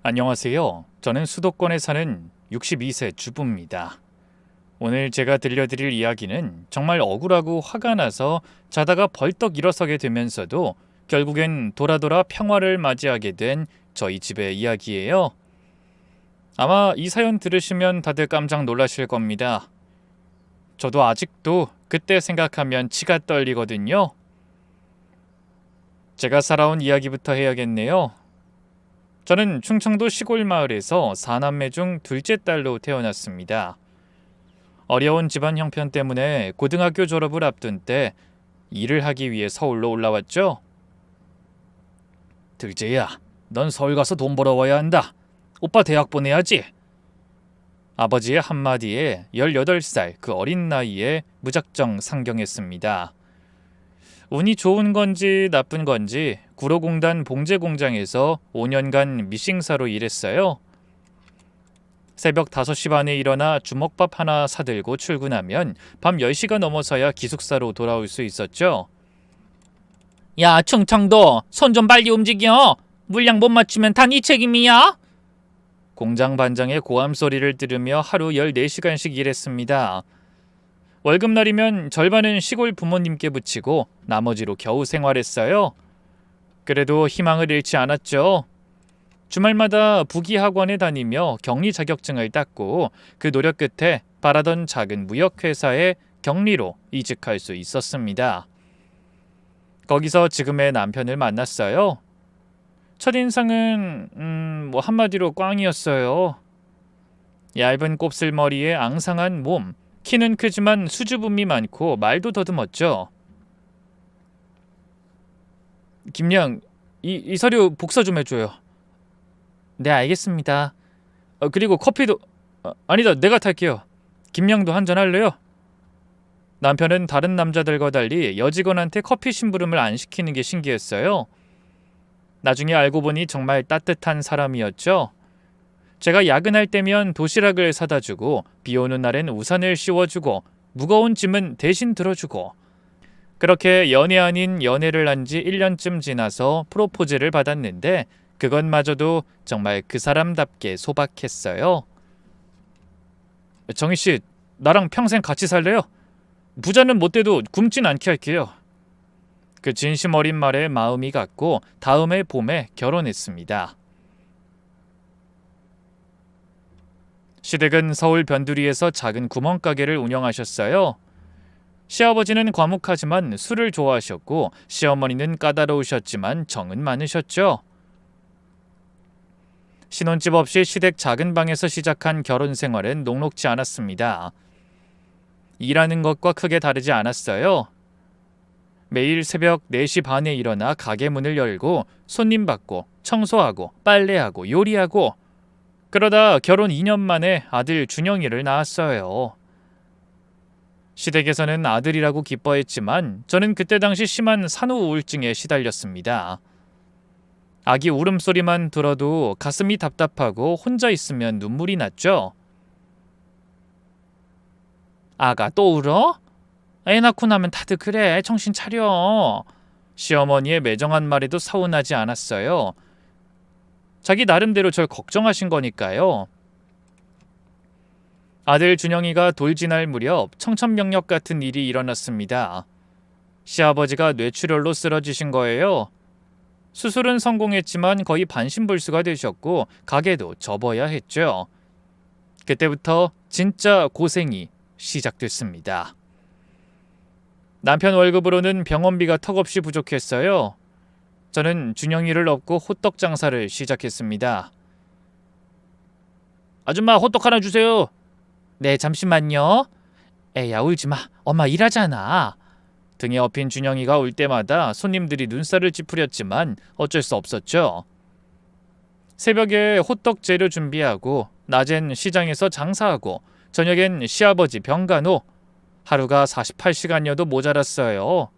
안녕하세요. 저는 수도권에 사는 62세 주부입니다. 오늘 제가 들려드릴 이야기는 정말 억울하고 화가 나서 자다가 벌떡 일어서게 되면서도 결국엔 돌아 평화를 맞이하게 된 저희 집의 이야기예요. 아마 이 사연 들으시면 다들 깜짝 놀라실 겁니다. 저도 아직도 그때 생각하면 치가 떨리거든요. 제가 살아온 이야기부터 해야겠네요. 저는 충청도 시골 마을에서 4남매 중 둘째 딸로 태어났습니다. 어려운 집안 형편 때문에 고등학교 졸업을 앞둔 때 일을 하기 위해 서울로 올라왔죠. 둘째야, 넌 서울 가서 돈 벌어와야 한다. 오빠 대학 보내야지. 아버지의 한마디에 18살 그 어린 나이에 무작정 상경했습니다. 운이 좋은 건지 나쁜 건지 구로공단 봉제공장에서 5년간 미싱사로 일했어요. 새벽 5시 반에 일어나 주먹밥 하나 사들고 출근하면 밤 10시가 넘어서야 기숙사로 돌아올 수 있었죠. 야, 충청도, 손 좀 빨리 움직여. 물량 못 맞추면 다 네 책임이야. 공장 반장의 고함 소리를 들으며 하루 14시간씩 일했습니다. 월급날이면 절반은 시골 부모님께 붙이고 나머지로 겨우 생활했어요. 그래도 희망을 잃지 않았죠. 주말마다 부기학원에 다니며 격리 자격증을 땄고 그 노력 끝에 바라던 작은 무역회사에 격리로 이직할 수 있었습니다. 거기서 지금의 남편을 만났어요. 첫인상은 한마디로 꽝이었어요. 얇은 곱슬머리에 앙상한 몸, 키는 크지만 수줍음이 많고 말도 더듬었죠. 김양, 이 서류 복사 좀 해줘요. 네, 알겠습니다. 그리고 커피도... 아니다, 내가 탈게요. 김양도 한잔 할래요? 남편은 다른 남자들과 달리 여직원한테 커피 심부름을 안 시키는 게 신기했어요. 나중에 알고 보니 정말 따뜻한 사람이었죠. 제가 야근할 때면 도시락을 사다 주고 비 오는 날엔 우산을 씌워주고 무거운 짐은 대신 들어주고 그렇게 연애 아닌 연애를 한 지 1년쯤 지나서 프로포즈를 받았는데 그것마저도 정말 그 사람답게 소박했어요. 정희씨, 나랑 평생 같이 살래요? 부자는 못 돼도 굶진 않게 할게요. 그 진심 어린 말에 마음이 갔고 다음 해 봄에 결혼했습니다. 시댁은 서울 변두리에서 작은 구멍가게를 운영하셨어요. 시아버지는 과묵하지만 술을 좋아하셨고 시어머니는 까다로우셨지만 정은 많으셨죠. 신혼집 없이 시댁 작은 방에서 시작한 결혼 생활은 녹록지 않았습니다. 일하는 것과 크게 다르지 않았어요. 매일 새벽 4시 반에 일어나 가게 문을 열고 손님 받고 청소하고 빨래하고 요리하고 그러다 결혼 2년 만에 아들 준영이를 낳았어요. 시댁에서는 아들이라고 기뻐했지만 저는 그때 당시 심한 산후 우울증에 시달렸습니다. 아기 울음소리만 들어도 가슴이 답답하고 혼자 있으면 눈물이 났죠. 아가 또 울어? 애 낳고 나면 다들 그래. 정신 차려. 시어머니의 매정한 말에도 서운하지 않았어요. 자기 나름대로 절 걱정하신 거니까요. 아들 준영이가 돌진할 무렵 청천벽력 같은 일이 일어났습니다. 시아버지가 뇌출혈로 쓰러지신 거예요. 수술은 성공했지만 거의 반신불수가 되셨고 가게도 접어야 했죠. 그때부터 진짜 고생이 시작됐습니다. 남편 월급으로는 병원비가 턱없이 부족했어요. 저는 준영이를 업고 호떡 장사를 시작했습니다. 아줌마 호떡 하나 주세요. 네, 잠시만요. 에야, 울지마. 엄마 일하잖아. 등에 업힌 준영이가 올 때마다 손님들이 눈살을 찌푸렸지만 어쩔 수 없었죠. 새벽에 호떡 재료 준비하고 낮엔 시장에서 장사하고 저녁엔 시아버지 병간호. 하루가 48시간여도 모자랐어요.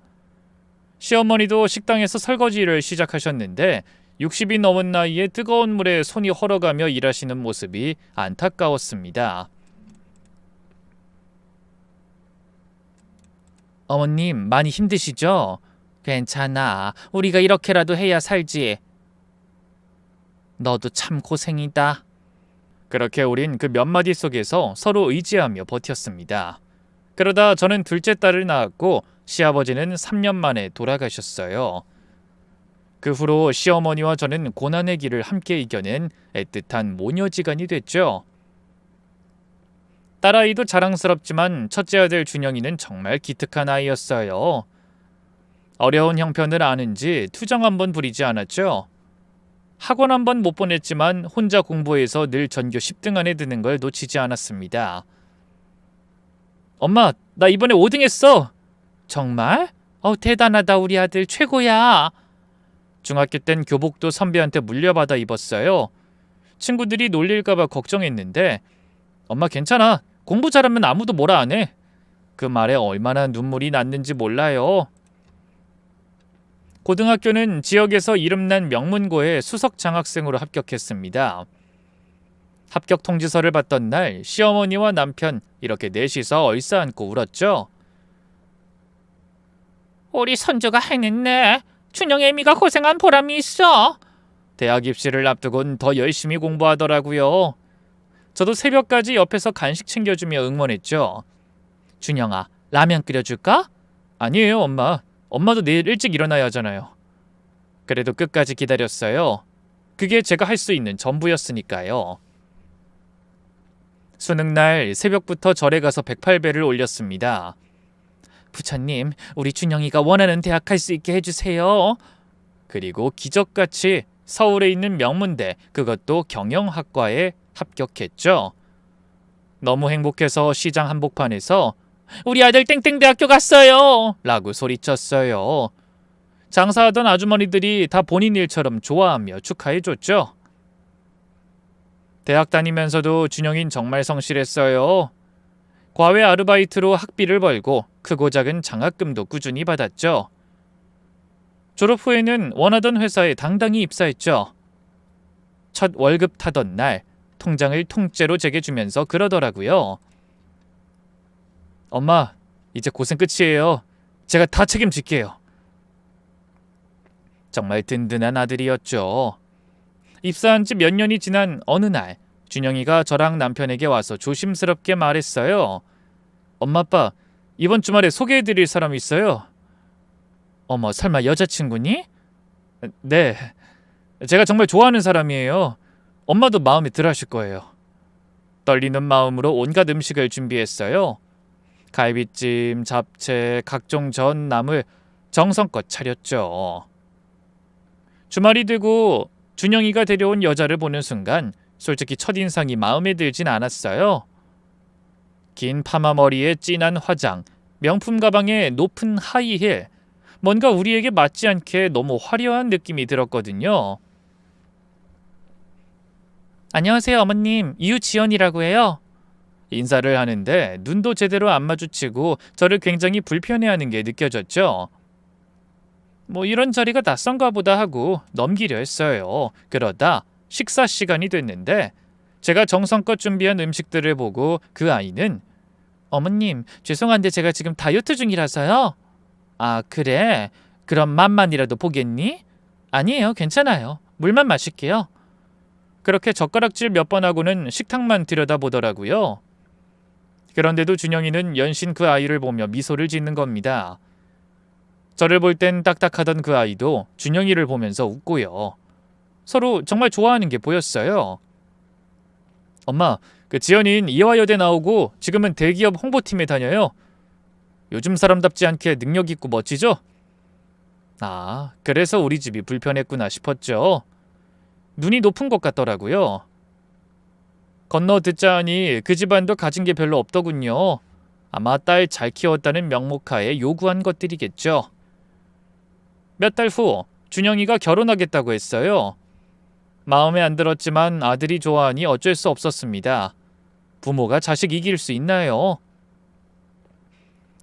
시어머니도 식당에서 설거지 일을 시작하셨는데 60이 넘은 나이에 뜨거운 물에 손이 헐어가며 일하시는 모습이 안타까웠습니다. 어머님, 많이 힘드시죠? 괜찮아. 우리가 이렇게라도 해야 살지. 너도 참 고생이다. 그렇게 우린 그 몇 마디 속에서 서로 의지하며 버텼습니다. 그러다 저는 둘째 딸을 낳았고 시아버지는 3년 만에 돌아가셨어요. 그 후로 시어머니와 저는 고난의 길을 함께 이겨낸 애틋한 모녀지간이 됐죠. 딸아이도 자랑스럽지만 첫째 아들 준영이는 정말 기특한 아이였어요. 어려운 형편을 아는지 투정 한번 부리지 않았죠. 학원 한번 못 보냈지만 혼자 공부해서 늘 전교 10등 안에 드는 걸 놓치지 않았습니다. 엄마, 나 이번에 5등 했어. 정말? 대단하다. 우리 아들 최고야. 중학교 땐 교복도 선배한테 물려받아 입었어요. 친구들이 놀릴까봐 걱정했는데 엄마 괜찮아. 공부 잘하면 아무도 뭐라 안 해. 그 말에 얼마나 눈물이 났는지 몰라요. 고등학교는 지역에서 이름난 명문고에 수석 장학생으로 합격했습니다. 합격 통지서를 받던 날 시어머니와 남편 이렇게 넷이서 얼싸안고 울었죠. 우리 손주가 해냈네. 준영 애미가 고생한 보람이 있어. 대학 입시를 앞두곤 더 열심히 공부하더라고요. 저도 새벽까지 옆에서 간식 챙겨주며 응원했죠. 준영아, 라면 끓여줄까? 아니에요, 엄마. 엄마도 내일 일찍 일어나야 하잖아요. 그래도 끝까지 기다렸어요. 그게 제가 할 수 있는 전부였으니까요. 수능날 새벽부터 절에 가서 108배를 올렸습니다. 부처님, 우리 준영이가 원하는 대학 갈 수 있게 해주세요. 그리고 기적같이 서울에 있는 명문대, 그것도 경영학과에 합격했죠. 너무 행복해서 시장 한복판에서 우리 아들 땡땡대학교 갔어요! 라고 소리쳤어요. 장사하던 아주머니들이 다 본인 일처럼 좋아하며 축하해줬죠. 대학 다니면서도 준영인 정말 성실했어요. 과외 아르바이트로 학비를 벌고 크고 작은 장학금도 꾸준히 받았죠. 졸업 후에는 원하던 회사에 당당히 입사했죠. 첫 월급 타던 날 통장을 통째로 제게 주면서 그러더라고요. 엄마, 이제 고생 끝이에요. 제가 다 책임질게요. 정말 든든한 아들이었죠. 입사한 지 몇 년이 지난 어느 날 준영이가 저랑 남편에게 와서 조심스럽게 말했어요. 엄마, 아빠, 이번 주말에 소개해드릴 사람 있어요. 어머, 설마 여자친구니? 네, 제가 정말 좋아하는 사람이에요. 엄마도 마음에 들어하실 거예요. 떨리는 마음으로 온갖 음식을 준비했어요. 갈비찜, 잡채, 각종 전, 나물 정성껏 차렸죠. 주말이 되고 준영이가 데려온 여자를 보는 순간 솔직히 첫인상이 마음에 들진 않았어요. 긴 파마머리에 진한 화장, 명품 가방에 높은 하이힐, 뭔가 우리에게 맞지 않게 너무 화려한 느낌이 들었거든요. 안녕하세요, 어머님. 이유지연이라고 해요. 인사를 하는데 눈도 제대로 안 마주치고 저를 굉장히 불편해하는 게 느껴졌죠. 뭐 이런 자리가 낯선가 보다 하고 넘기려 했어요. 그러다 식사 시간이 됐는데 제가 정성껏 준비한 음식들을 보고 그 아이는 어머님, 죄송한데 제가 지금 다이어트 중이라서요. 아, 그래? 그럼 맛만이라도 보겠니? 아니에요, 괜찮아요. 물만 마실게요. 그렇게 젓가락질 몇 번 하고는 식탁만 들여다보더라고요. 그런데도 준영이는 연신 그 아이를 보며 미소를 짓는 겁니다. 저를 볼 땐 딱딱하던 그 아이도 준영이를 보면서 웃고요. 서로 정말 좋아하는 게 보였어요. 엄마, 그 지연이는 이화여대 나오고 지금은 대기업 홍보팀에 다녀요. 요즘 사람답지 않게 능력 있고 멋지죠? 아, 그래서 우리 집이 불편했구나 싶었죠. 눈이 높은 것 같더라고요. 건너 듣자 하니 그 집안도 가진 게 별로 없더군요. 아마 딸 잘 키웠다는 명목하에 요구한 것들이겠죠. 몇 달 후 준영이가 결혼하겠다고 했어요. 마음에 안 들었지만 아들이 좋아하니 어쩔 수 없었습니다. 부모가 자식 이길 수 있나요?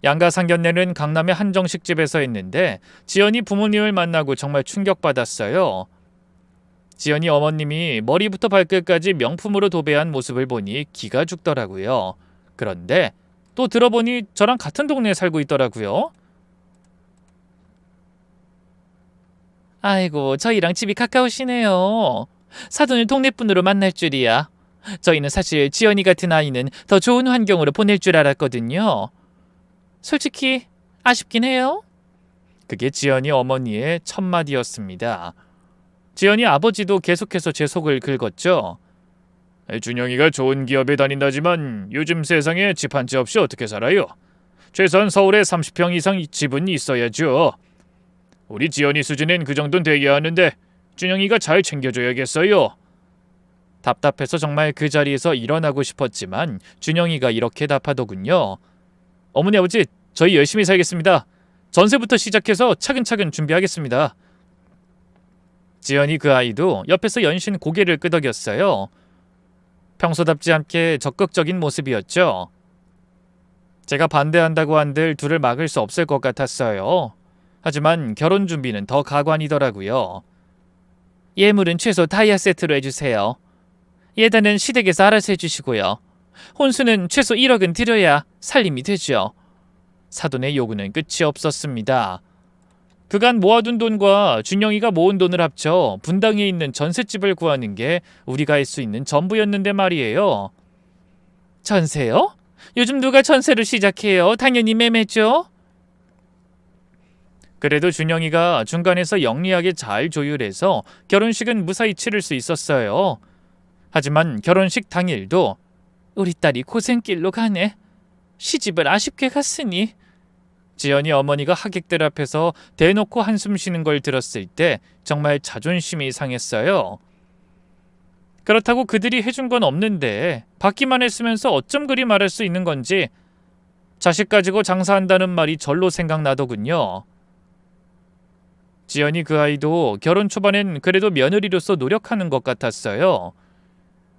양가 상견례는 강남의 한정식집에서 했는데 지연이 부모님을 만나고 정말 충격받았어요. 지연이 어머님이 머리부터 발끝까지 명품으로 도배한 모습을 보니 기가 죽더라고요. 그런데 또 들어보니 저랑 같은 동네에 살고 있더라고요. 아이고, 저희랑 집이 가까우시네요. 사돈을 동네분으로 만날 줄이야. 저희는 사실 지연이 같은 아이는 더 좋은 환경으로 보낼 줄 알았거든요. 솔직히 아쉽긴 해요. 그게 지연이 어머니의 첫마디였습니다. 지연이 아버지도 계속해서 제 속을 긁었죠. 준영이가 좋은 기업에 다닌다지만 요즘 세상에 집 한 채 없이 어떻게 살아요? 최소한 서울에 30평 이상 집은 있어야죠. 우리 지연이 수준엔 그 정도는 돼야 하는데 준영이가 잘 챙겨줘야겠어요. 답답해서 정말 그 자리에서 일어나고 싶었지만 준영이가 이렇게 답하더군요. 어머니 아버지, 저희 열심히 살겠습니다. 전세부터 시작해서 차근차근 준비하겠습니다. 지연이 그 아이도 옆에서 연신 고개를 끄덕였어요. 평소답지 않게 적극적인 모습이었죠. 제가 반대한다고 한들 둘을 막을 수 없을 것 같았어요. 하지만 결혼 준비는 더 가관이더라고요. 예물은 최소 다이아 세트로 해주세요. 예단은 시댁에서 알아서 해주시고요. 혼수는 최소 1억은 드려야 살림이 되죠. 사돈의 요구는 끝이 없었습니다. 그간 모아둔 돈과 준영이가 모은 돈을 합쳐 분당에 있는 전셋집을 구하는 게 우리가 할 수 있는 전부였는데 말이에요. 전세요? 요즘 누가 전세를 시작해요? 당연히 매매죠. 그래도 준영이가 중간에서 영리하게 잘 조율해서 결혼식은 무사히 치를 수 있었어요. 하지만 결혼식 당일도 우리 딸이 고생길로 가네. 시집을 아쉽게 갔으니. 지연이 어머니가 하객들 앞에서 대놓고 한숨 쉬는 걸 들었을 때 정말 자존심이 상했어요. 그렇다고 그들이 해준 건 없는데 받기만 했으면서 어쩜 그리 말할 수 있는 건지 자식 가지고 장사한다는 말이 절로 생각나더군요. 지연이 그 아이도 결혼 초반엔 그래도 며느리로서 노력하는 것 같았어요.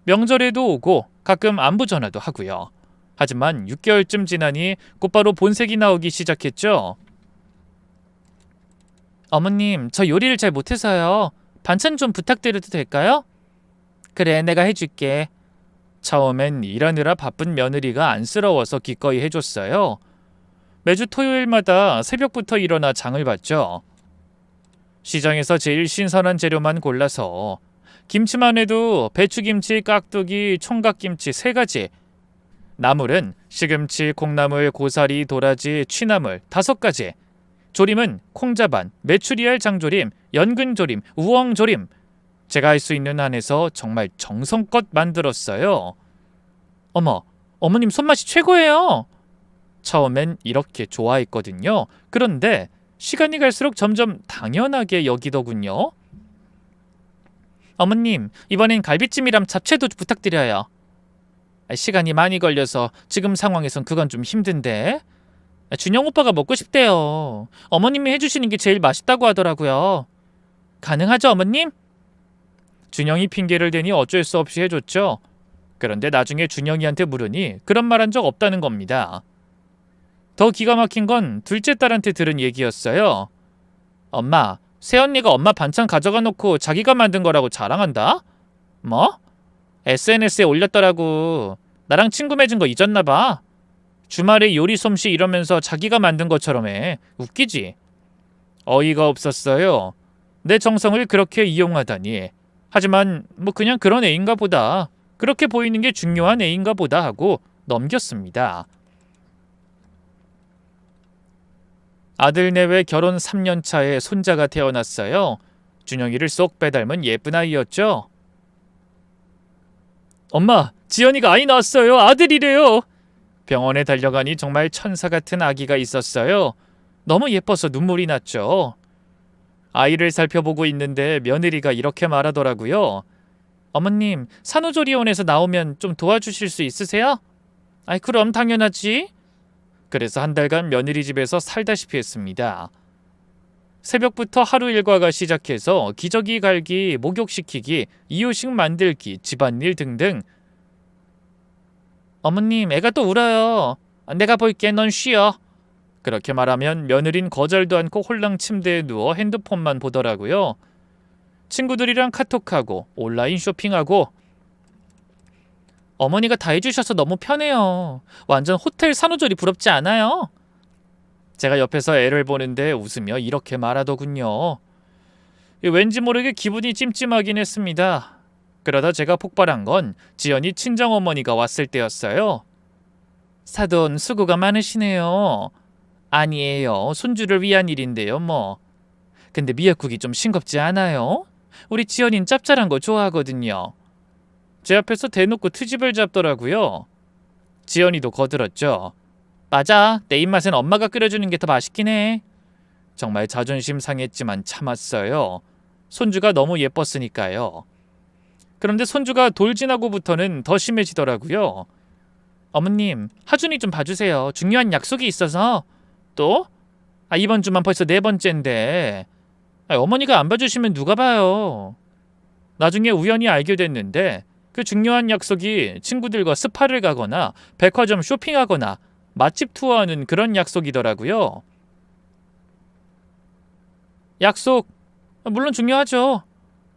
명절에도 오고 가끔 안부 전화도 하고요. 하지만 6개월쯤 지나니 곧바로 본색이 나오기 시작했죠. 어머님, 저 요리를 잘 못해서요. 반찬 좀 부탁드려도 될까요? 그래, 내가 해줄게. 처음엔 일하느라 바쁜 며느리가 안쓰러워서 기꺼이 해줬어요. 매주 토요일마다 새벽부터 일어나 장을 봤죠. 시장에서 제일 신선한 재료만 골라서 김치만 해도 배추김치, 깍두기, 총각김치 3가지, 나물은 시금치, 콩나물, 고사리, 도라지, 취나물 5가지, 조림은 콩자반, 메추리알 장조림, 연근조림, 우엉조림, 제가 할 수 있는 한에서 정말 정성껏 만들었어요. 어머, 어머님 손맛이 최고예요. 처음엔 이렇게 좋아했거든요. 그런데 시간이 갈수록 점점 당연하게 여기더군요. 어머님, 이번엔 갈비찜이랑 잡채도 부탁드려요. 시간이 많이 걸려서 지금 상황에선 그건 좀 힘든데. 준영 오빠가 먹고 싶대요. 어머님이 해주시는 게 제일 맛있다고 하더라고요. 가능하죠, 어머님? 준영이 핑계를 대니 어쩔 수 없이 해줬죠. 그런데 나중에 준영이한테 물으니 그런 말 한 적 없다는 겁니다. 더 기가 막힌 건 둘째 딸한테 들은 얘기였어요. 엄마, 새언니가 엄마 반찬 가져가 놓고 자기가 만든 거라고 자랑한다? 뭐? SNS에 올렸더라고. 나랑 친구 맺은 거 잊었나 봐. 주말에 요리 솜씨 이러면서 자기가 만든 것처럼 해. 웃기지? 어이가 없었어요. 내 정성을 그렇게 이용하다니. 하지만 뭐 그냥 그런 애인가 보다. 그렇게 보이는 게 중요한 애인가 보다 하고 넘겼습니다. 아들 내외 결혼 3년 차에 손자가 태어났어요. 준영이를 쏙 빼닮은 예쁜 아이였죠. 엄마, 지연이가 아이 낳았어요. 아들이래요. 병원에 달려가니 정말 천사 같은 아기가 있었어요. 너무 예뻐서 눈물이 났죠. 아이를 살펴보고 있는데 며느리가 이렇게 말하더라고요. 어머님, 산후조리원에서 나오면 좀 도와주실 수 있으세요? 아이, 그럼 당연하지. 그래서 한 달간 며느리 집에서 살다시피 했습니다. 새벽부터 하루 일과가 시작해서 기저귀 갈기, 목욕시키기, 이유식 만들기, 집안일 등등. 어머님, 애가 또 울어요. 내가 볼게, 넌 쉬어. 그렇게 말하면 며느린 거절도 않고 홀랑 침대에 누워 핸드폰만 보더라고요. 친구들이랑 카톡하고 온라인 쇼핑하고. 어머니가 다 해주셔서 너무 편해요. 완전 호텔 산후조리 부럽지 않아요? 제가 옆에서 애를 보는데 웃으며 이렇게 말하더군요. 왠지 모르게 기분이 찜찜하긴 했습니다. 그러다 제가 폭발한 건 지연이 친정어머니가 왔을 때였어요. 사돈 수고가 많으시네요. 아니에요. 손주를 위한 일인데요, 뭐. 근데 미역국이 좀 싱겁지 않아요? 우리 지연이는 짭짤한 거 좋아하거든요. 제 앞에서 대놓고 트집을 잡더라고요. 지연이도 거들었죠. 맞아, 내 입맛엔 엄마가 끓여주는 게 더 맛있긴 해. 정말 자존심 상했지만 참았어요. 손주가 너무 예뻤으니까요. 그런데 손주가 돌진하고부터는 더 심해지더라고요. 어머님, 하준이 좀 봐주세요. 중요한 약속이 있어서. 또? 이번 주만 벌써 4번째인데. 어머니가 안 봐주시면 누가 봐요. 나중에 우연히 알게 됐는데 그 중요한 약속이 친구들과 스파를 가거나 백화점 쇼핑하거나 맛집 투어하는 그런 약속이더라고요. 약속, 물론 중요하죠.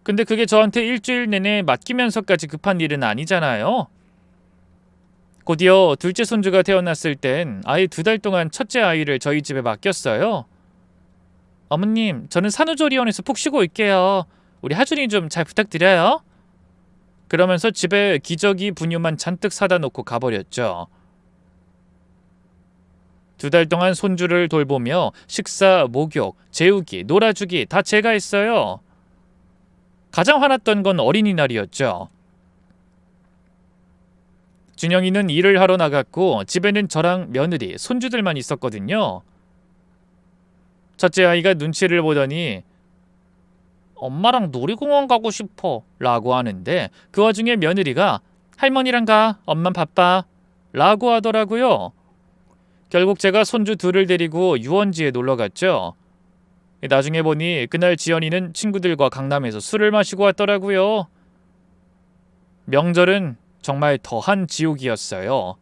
근데 그게 저한테 일주일 내내 맡기면서까지 급한 일은 아니잖아요. 곧이어 둘째 손주가 태어났을 땐 아예 2달 동안 첫째 아이를 저희 집에 맡겼어요. 어머님, 저는 산후조리원에서 푹 쉬고 올게요. 우리 하준이 좀 잘 부탁드려요. 그러면서 집에 기저귀 분유만 잔뜩 사다 놓고 가버렸죠. 2달 동안 손주를 돌보며 식사, 목욕, 재우기, 놀아주기 다 제가 했어요. 가장 화났던 건 어린이날이었죠. 준영이는 일을 하러 나갔고 집에는 저랑 며느리, 손주들만 있었거든요. 첫째 아이가 눈치를 보더니 엄마랑 놀이공원 가고 싶어 라고 하는데 그 와중에 며느리가 할머니랑 가, 엄만 바빠 라고 하더라고요. 결국 제가 손주 둘을 데리고 유원지에 놀러 갔죠. 나중에 보니 그날 지연이는 친구들과 강남에서 술을 마시고 왔더라고요. 명절은 정말 더한 지옥이었어요.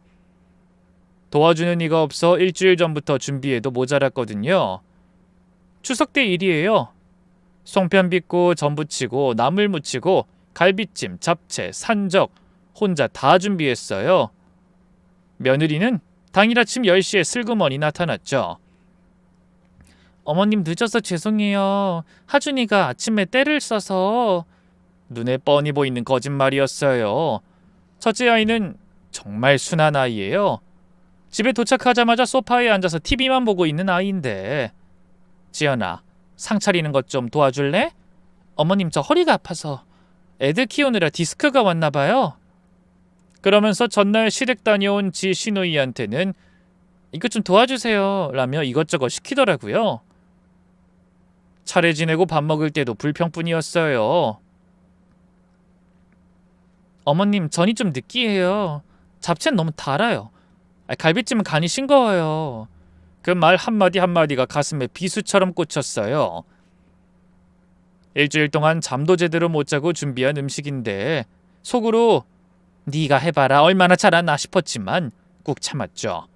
도와주는 이가 없어 일주일 전부터 준비해도 모자랐거든요. 추석 때 일이에요. 송편 빚고 전 부치고 나물 무치고 갈비찜, 잡채, 산적 혼자 다 준비했어요. 며느리는 당일 아침 10시에 슬그머니 나타났죠. 어머님 늦어서 죄송해요. 하준이가 아침에 때를 써서. 눈에 뻔히 보이는 거짓말이었어요. 첫째 아이는 정말 순한 아이예요. 집에 도착하자마자 소파에 앉아서 TV만 보고 있는 아이인데. 지연아, 상 차리는 것 좀 도와줄래? 어머님 저 허리가 아파서. 애들 키우느라 디스크가 왔나 봐요. 그러면서 전날 시댁 다녀온 지 시누이한테는 이것 좀 도와주세요 라며 이것저것 시키더라고요. 차례 지내고 밥 먹을 때도 불평뿐이었어요. 어머님 전이 좀 느끼해요. 잡채는 너무 달아요. 갈비찜은 간이 싱거워요. 그 말 한마디 한마디가 가슴에 비수처럼 꽂혔어요. 일주일 동안 잠도 제대로 못 자고 준비한 음식인데 속으로 네가 해봐라 얼마나 잘하나 싶었지만 꾹 참았죠.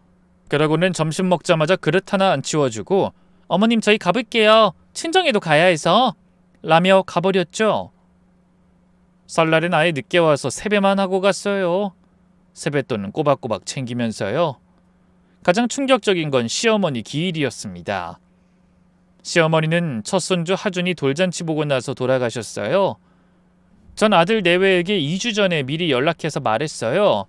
그러고는 점심 먹자마자 그릇 하나 안 치워주고 어머님 저희 가볼게요. 친정에도 가야 해서 라며 가버렸죠. 설날엔 아예 늦게 와서 세배만 하고 갔어요. 세뱃돈은 꼬박꼬박 챙기면서요. 가장 충격적인 건 시어머니 기일이었습니다. 시어머니는 첫 손주 하준이 돌잔치 보고 나서 돌아가셨어요. 전 아들 내외에게 2주 전에 미리 연락해서 말했어요.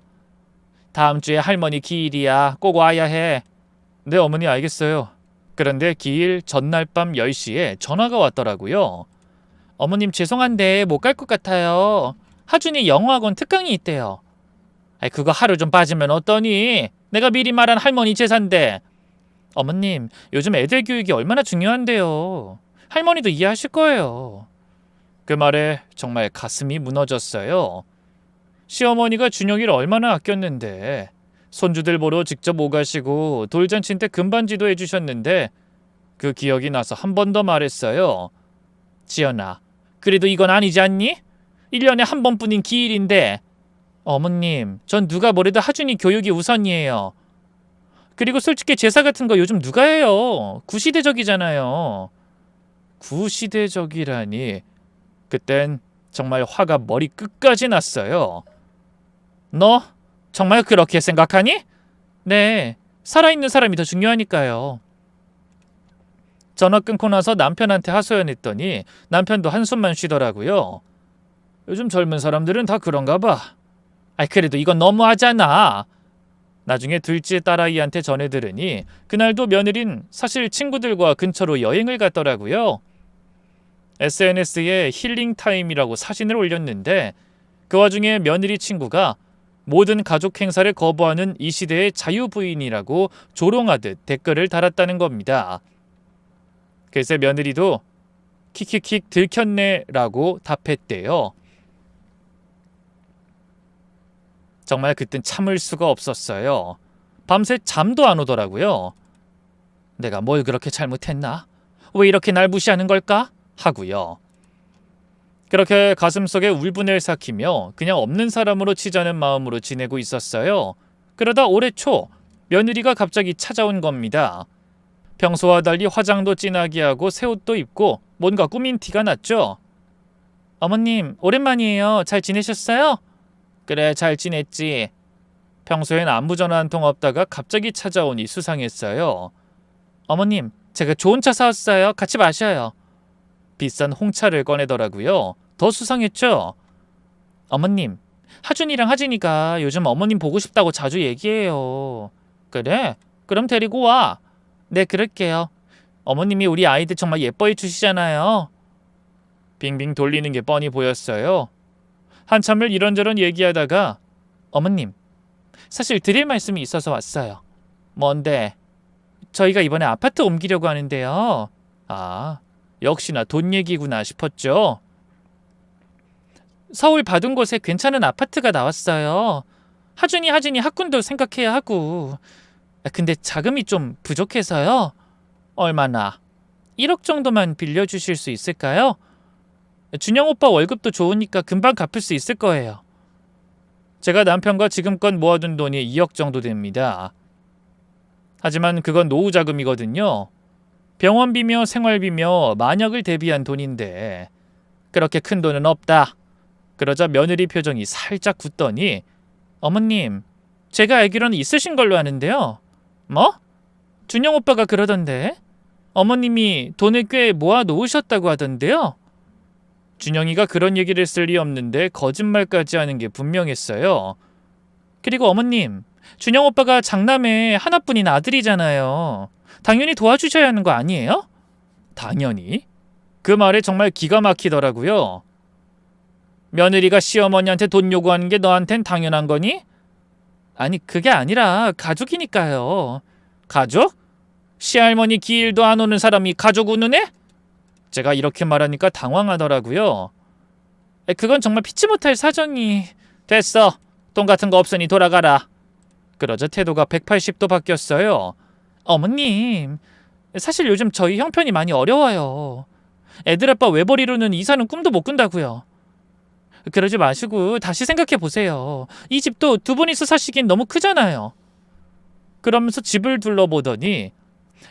다음 주에 할머니 기일이야. 꼭 와야 해. 네 어머니 알겠어요. 그런데 기일 전날 밤 10시에 전화가 왔더라고요. 어머님 죄송한데 못 갈 것 같아요. 하준이 영어학원 특강이 있대요. 그거 하루 좀 빠지면 어떠니? 내가 미리 말한 할머니 제사인데. 어머님 요즘 애들 교육이 얼마나 중요한데요. 할머니도 이해하실 거예요. 그 말에 정말 가슴이 무너졌어요. 시어머니가 준영이를 얼마나 아꼈는데 손주들 보러 직접 오가시고 돌잔치 때 금반지도 해주셨는데 그 기억이 나서 한 번 더 말했어요. 지연아 그래도 이건 아니지 않니? 1년에 한 번뿐인 기일인데. 어머님 전 누가 뭐래도 하준이 교육이 우선이에요. 그리고 솔직히 제사 같은 거 요즘 누가 해요. 구시대적이잖아요. 구시대적이라니. 그땐 정말 화가 머리 끝까지 났어요. 너 정말 그렇게 생각하니? 네, 살아있는 사람이 더 중요하니까요. 전화 끊고 나서 남편한테 하소연했더니 남편도 한숨만 쉬더라고요. 요즘 젊은 사람들은 다 그런가 봐. 아이, 그래도 이건 너무하잖아. 나중에 둘째 딸아이한테 전해 들으니 그날도 며느린 사실 친구들과 근처로 여행을 갔더라고요. SNS에 힐링 타임이라고 사진을 올렸는데 그 와중에 며느리 친구가 모든 가족 행사를 거부하는 이 시대의 자유부인이라고 조롱하듯 댓글을 달았다는 겁니다. 글쎄 며느리도 킥킥킥 들켰네라고 답했대요. 정말 그땐 참을 수가 없었어요. 밤새 잠도 안 오더라고요. 내가 뭘 그렇게 잘못했나? 왜 이렇게 날 무시하는 걸까? 하고요. 그렇게 가슴속에 울분을 삭히며 그냥 없는 사람으로 치자는 마음으로 지내고 있었어요. 그러다 올해 초 며느리가 갑자기 찾아온 겁니다. 평소와 달리 화장도 진하게 하고 새 옷도 입고 뭔가 꾸민 티가 났죠. 어머님, 오랜만이에요. 잘 지내셨어요? 그래, 잘 지냈지. 평소엔 안부 전화 한 통 없다가 갑자기 찾아오니 수상했어요. 어머님, 제가 좋은 차 사왔어요. 같이 마셔요. 비싼 홍차를 꺼내더라고요. 더 수상했죠? 어머님, 하준이랑 하진이가 요즘 어머님 보고 싶다고 자주 얘기해요. 그래? 그럼 데리고 와. 네, 그럴게요. 어머님이 우리 아이들 정말 예뻐해 주시잖아요. 빙빙 돌리는 게 뻔히 보였어요. 한참을 이런저런 얘기하다가 어머님, 사실 드릴 말씀이 있어서 왔어요. 뭔데? 저희가 이번에 아파트 옮기려고 하는데요. 아, 역시나 돈 얘기구나 싶었죠. 서울 받은 곳에 괜찮은 아파트가 나왔어요. 하진이 학군도 생각해야 하고. 근데 자금이 좀 부족해서요. 얼마나? 1억 정도만 빌려주실 수 있을까요? 준영 오빠 월급도 좋으니까 금방 갚을 수 있을 거예요. 제가 남편과 지금껏 모아둔 돈이 2억 정도 됩니다. 하지만 그건 노후 자금이거든요. 병원비며 생활비며 만약을 대비한 돈인데 그렇게 큰 돈은 없다. 그러자 며느리 표정이 살짝 굳더니 어머님, 제가 알기로는 있으신 걸로 아는데요. 뭐? 준영 오빠가 그러던데 어머님이 돈을 꽤 모아 놓으셨다고 하던데요. 준영이가 그런 얘기를 쓸 리 없는데 거짓말까지 하는 게 분명했어요. 그리고 어머님, 준영 오빠가 장남의 하나뿐인 아들이잖아요. 당연히 도와주셔야 하는 거 아니에요? 당연히? 그 말에 정말 기가 막히더라고요. 며느리가 시어머니한테 돈 요구하는 게 너한텐 당연한 거니? 아니, 그게 아니라 가족이니까요. 가족? 시할머니 기일도 안 오는 사람이 가족 운운해? 제가 이렇게 말하니까 당황하더라고요. 그건 정말 피치 못할 사정이. 됐어. 돈 같은 거 없으니 돌아가라. 그러자 태도가 180도 바뀌었어요. 어머님, 사실 요즘 저희 형편이 많이 어려워요. 애들 아빠 외벌이로는 이사는 꿈도 못 꾼다고요. 그러지 마시고 다시 생각해 보세요. 이 집도 두 분이서 사시기엔 너무 크잖아요. 그러면서 집을 둘러보더니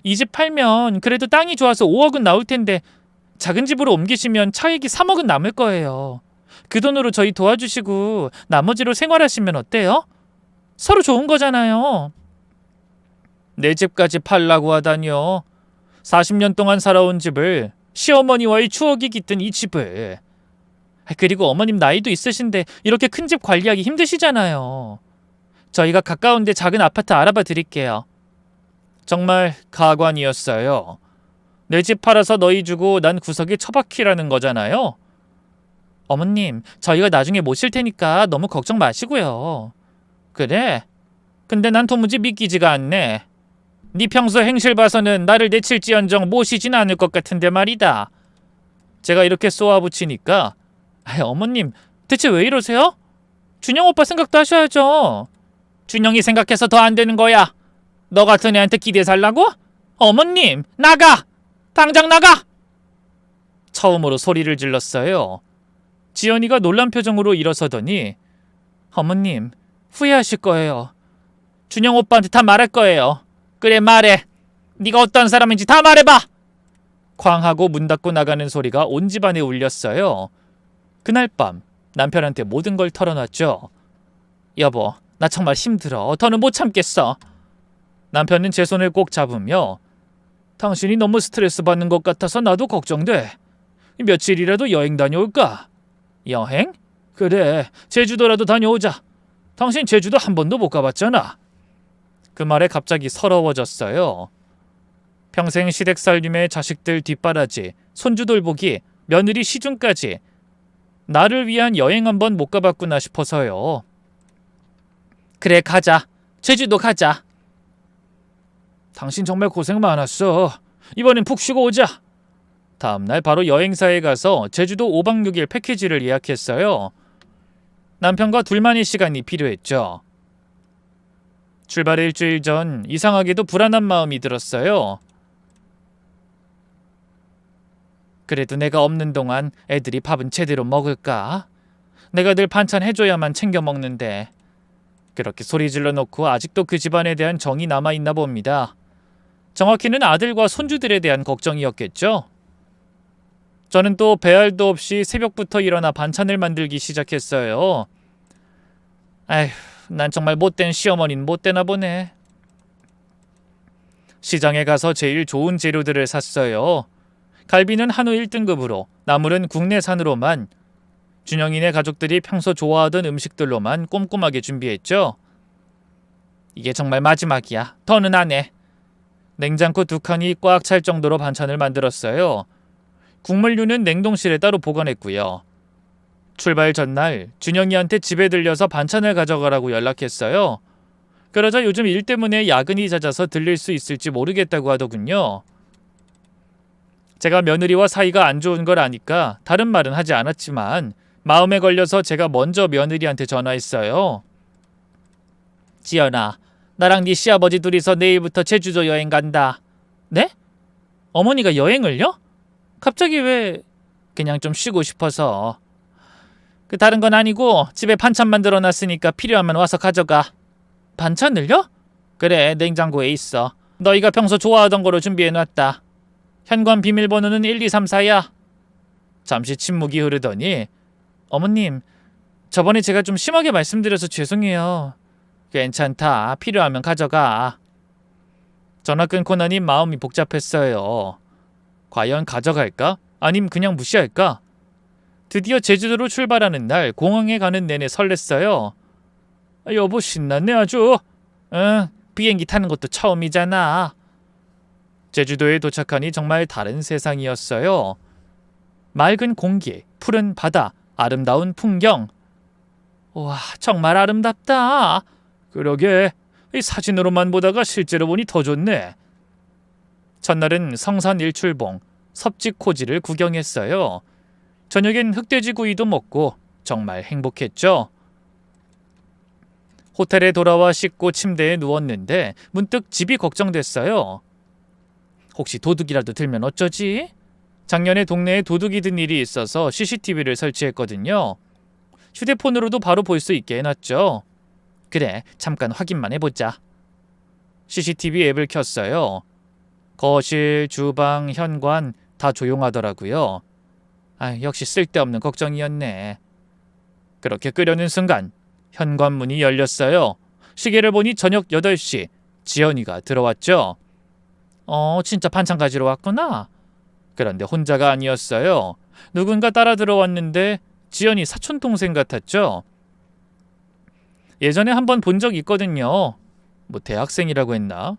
이 집 팔면 그래도 땅이 좋아서 5억은 나올 텐데 작은 집으로 옮기시면 차익이 3억은 남을 거예요. 그 돈으로 저희 도와주시고 나머지로 생활하시면 어때요? 서로 좋은 거잖아요. 내 집까지 팔라고 하다니요. 40년 동안 살아온 집을, 시어머니와의 추억이 깃든 이 집을. 그리고 어머님 나이도 있으신데 이렇게 큰 집 관리하기 힘드시잖아요. 저희가 가까운데 작은 아파트 알아봐 드릴게요. 정말 가관이었어요. 내 집 팔아서 너희 주고 난 구석에 처박히라는 거잖아요. 어머님, 저희가 나중에 모실 테니까 너무 걱정 마시고요. 그래? 근데 난 도무지 믿기지가 않네. 네 평소 행실 봐서는 나를 내칠지언정 모시진 않을 것 같은데 말이다. 제가 이렇게 쏘아붙이니까 어머님, 대체 왜 이러세요? 준영 오빠 생각도 하셔야죠. 준영이 생각해서 더 안 되는 거야. 너 같은 애한테 기대 살라고? 어머님, 나가! 당장 나가! 처음으로 소리를 질렀어요. 지연이가 놀란 표정으로 일어서더니 어머님, 후회하실 거예요. 준영 오빠한테 다 말할 거예요. 그래, 말해. 네가 어떤 사람인지 다 말해봐. 쾅 하고 문 닫고 나가는 소리가 온 집안에 울렸어요. 그날 밤 남편한테 모든 걸 털어놨죠. 여보, 나 정말 힘들어. 더는 못 참겠어. 남편은 제 손을 꼭 잡으며 당신이 너무 스트레스 받는 것 같아서 나도 걱정돼. 며칠이라도 여행 다녀올까? 여행? 그래, 제주도라도 다녀오자. 당신 제주도 한 번도 못 가봤잖아. 그 말에 갑자기 서러워졌어요. 평생 시댁 살림에 자식들 뒷바라지, 손주 돌보기, 며느리 시중까지 나를 위한 여행 한 번 못 가봤구나 싶어서요. 그래, 가자. 제주도 가자. 당신 정말 고생 많았어. 이번엔 푹 쉬고 오자. 다음날 바로 여행사에 가서 제주도 5박 6일 패키지를 예약했어요. 남편과 둘만의 시간이 필요했죠. 출발 일주일 전 이상하게도 불안한 마음이 들었어요. 그래도 내가 없는 동안 애들이 밥은 제대로 먹을까? 내가 늘 반찬 해줘야만 챙겨 먹는데. 그렇게 소리 질러 놓고 아직도 그 집안에 대한 정이 남아있나 봅니다. 정확히는 아들과 손주들에 대한 걱정이었겠죠. 저는 또 배알도 없이 새벽부터 일어나 반찬을 만들기 시작했어요. 아휴, 난 정말 못된 시어머니는 못되나 보네. 시장에 가서 제일 좋은 재료들을 샀어요. 갈비는 한우 1등급으로, 나물은 국내산으로만, 준영이네 가족들이 평소 좋아하던 음식들로만 꼼꼼하게 준비했죠. 이게 정말 마지막이야. 더는 안 해. 냉장고 2칸이 꽉 찰 정도로 반찬을 만들었어요. 국물류는 냉동실에 따로 보관했고요. 출발 전날 준영이한테 집에 들려서 반찬을 가져가라고 연락했어요. 그러자 요즘 일 때문에 야근이 잦아서 들릴 수 있을지 모르겠다고 하더군요. 제가 며느리와 사이가 안 좋은 걸 아니까 다른 말은 하지 않았지만 마음에 걸려서 제가 먼저 며느리한테 전화했어요. 지연아, 나랑 네 시아버지 둘이서 내일부터 제주도 여행 간다. 네? 어머니가 여행을요? 갑자기 왜? 그냥 좀 쉬고 싶어서. 그 다른 건 아니고 집에 반찬 만들어 놨으니까 필요하면 와서 가져가. 반찬을요? 그래, 냉장고에 있어. 너희가 평소 좋아하던 거로 준비해 놨다. 현관 비밀번호는 1234야. 잠시 침묵이 흐르더니 어머님, 저번에 제가 좀 심하게 말씀드려서 죄송해요. 괜찮다. 필요하면 가져가. 전화 끊고 나니 마음이 복잡했어요. 과연 가져갈까? 아님 그냥 무시할까? 드디어 제주도로 출발하는 날 공항에 가는 내내 설렜어요. 여보, 신났네 아주. 응, 비행기 타는 것도 처음이잖아. 제주도에 도착하니 정말 다른 세상이었어요. 맑은 공기, 푸른 바다, 아름다운 풍경. 와, 정말 아름답다. 그러게, 이 사진으로만 보다가 실제로 보니 더 좋네. 첫날은 성산 일출봉, 섭지코지를 구경했어요. 저녁엔 흑돼지 구이도 먹고 정말 행복했죠. 호텔에 돌아와 씻고 침대에 누웠는데 문득 집이 걱정됐어요. 혹시 도둑이라도 들면 어쩌지? 작년에 동네에 도둑이 든 일이 있어서 CCTV를 설치했거든요. 휴대폰으로도 바로 볼 수 있게 해놨죠. 그래, 잠깐 확인만 해보자. CCTV 앱을 켰어요. 거실, 주방, 현관 다 조용하더라고요. 역시 쓸데없는 걱정이었네. 그렇게 끄려는 순간 현관문이 열렸어요. 시계를 보니 저녁 8시. 지연이가 들어왔죠. 진짜 반찬 가지러 왔구나. 그런데 혼자가 아니었어요. 누군가 따라 들어왔는데 지연이 사촌동생 같았죠. 예전에 한번 본 적 있거든요. 뭐 대학생이라고 했나?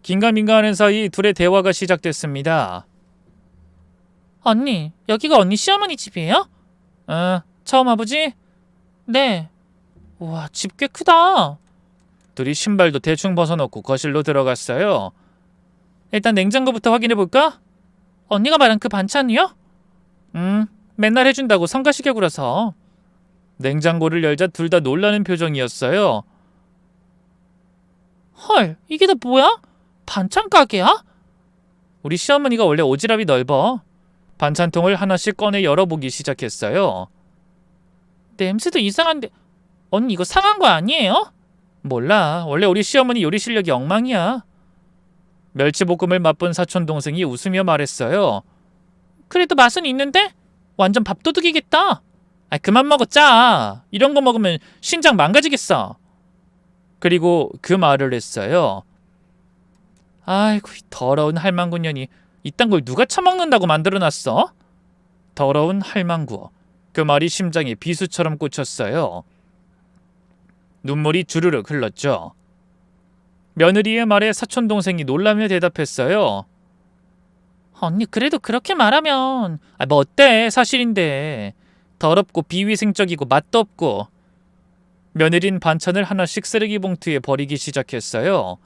긴가민가하는 사이 둘의 대화가 시작됐습니다. 언니, 여기가 언니 시어머니 집이에요? 처음 와보지? 네. 우와, 집 꽤 크다. 둘이 신발도 대충 벗어놓고 거실로 들어갔어요. 일단 냉장고부터 확인해볼까? 언니가 말한 그 반찬이요? 맨날 해준다고 성가시격으로서. 냉장고를 열자 둘 다 놀라는 표정이었어요. 헐, 이게 다 뭐야? 반찬 가게야? 우리 시어머니가 원래 오지랖이 넓어. 반찬통을 하나씩 꺼내 열어보기 시작했어요. 냄새도 이상한데 언니 이거 상한 거 아니에요? 몰라, 원래 우리 시어머니 요리 실력이 엉망이야. 멸치볶음을 맛본 사촌동생이 웃으며 말했어요. 그래도 맛은 있는데? 완전 밥도둑이겠다. 그만 먹어, 짜. 이런 거 먹으면 신장 망가지겠어. 그리고 그 말을 했어요. 아이고, 더러운 할망구년이 이딴 걸 누가 처먹는다고 만들어놨어? 더러운 할망구. 그 말이 심장에 비수처럼 꽂혔어요. 눈물이 주르륵 흘렀죠. 며느리의 말에 사촌동생이 놀라며 대답했어요. 언니 그래도 그렇게 말하면 뭐 어때 사실인데 더럽고 비위생적이고 맛도 없고. 며느린 반찬을 하나씩 쓰레기 봉투에 버리기 시작했어요.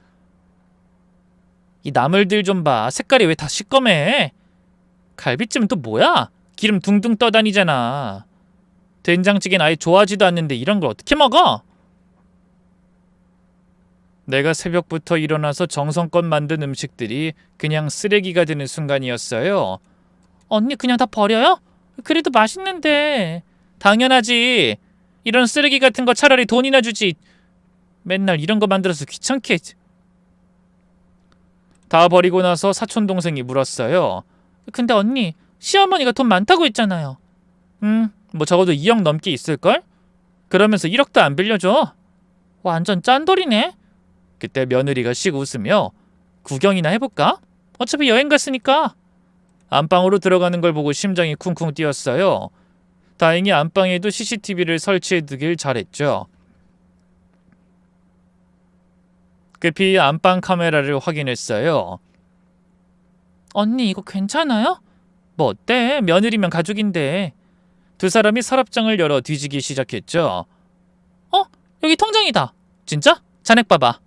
이 나물들 좀 봐. 색깔이 왜 다 시꺼매? 갈비찜은 또 뭐야? 기름 둥둥 떠다니잖아. 된장찌개는 아예 좋아하지도 않는데 이런 걸 어떻게 먹어? 내가 새벽부터 일어나서 정성껏 만든 음식들이 그냥 쓰레기가 되는 순간이었어요. 언니 그냥 다 버려요? 그래도 맛있는데. 당연하지. 이런 쓰레기 같은 거 차라리 돈이나 주지. 맨날 이런 거 만들어서 귀찮게. 다 버리고 나서 사촌동생이 물었어요. 근데 언니 시어머니가 돈 많다고 했잖아요. 뭐 적어도 2억 넘게 있을걸? 그러면서 1억도 안 빌려줘. 완전 짠돌이네. 그때 며느리가 씩 웃으며 구경이나 해볼까? 어차피 여행 갔으니까. 안방으로 들어가는 걸 보고 심장이 쿵쿵 뛰었어요. 다행히 안방에도 CCTV를 설치해두길 잘했죠. 급히 안방 카메라를 확인했어요. 언니 이거 괜찮아요? 뭐 어때? 며느리면 가족인데. 두 사람이 서랍장을 열어 뒤지기 시작했죠. 여기 통장이다. 진짜? 잔액 봐봐.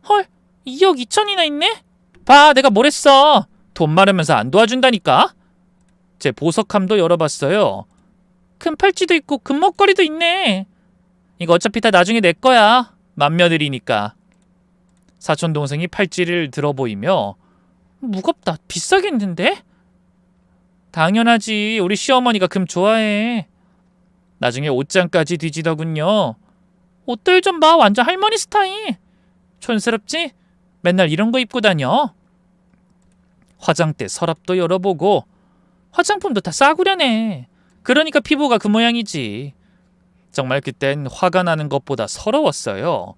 헐, 2억 2천이나 있네? 봐, 내가 뭘 했어. 돈 많으면서 안 도와준다니까. 제 보석함도 열어봤어요. 큰 팔찌도 있고 금목걸이도 있네. 이거 어차피 다 나중에 내 거야. 맏며느리니까. 사촌동생이 팔찌를 들어 보이며 무겁다. 비싸겠는데? 당연하지. 우리 시어머니가 금 좋아해. 나중에 옷장까지 뒤지더군요. 옷들 좀 봐. 완전 할머니 스타일. 촌스럽지? 맨날 이런 거 입고 다녀. 화장대 서랍도 열어보고 화장품도 다 싸구려네. 그러니까 피부가 그 모양이지. 정말 그땐 화가 나는 것보다 서러웠어요.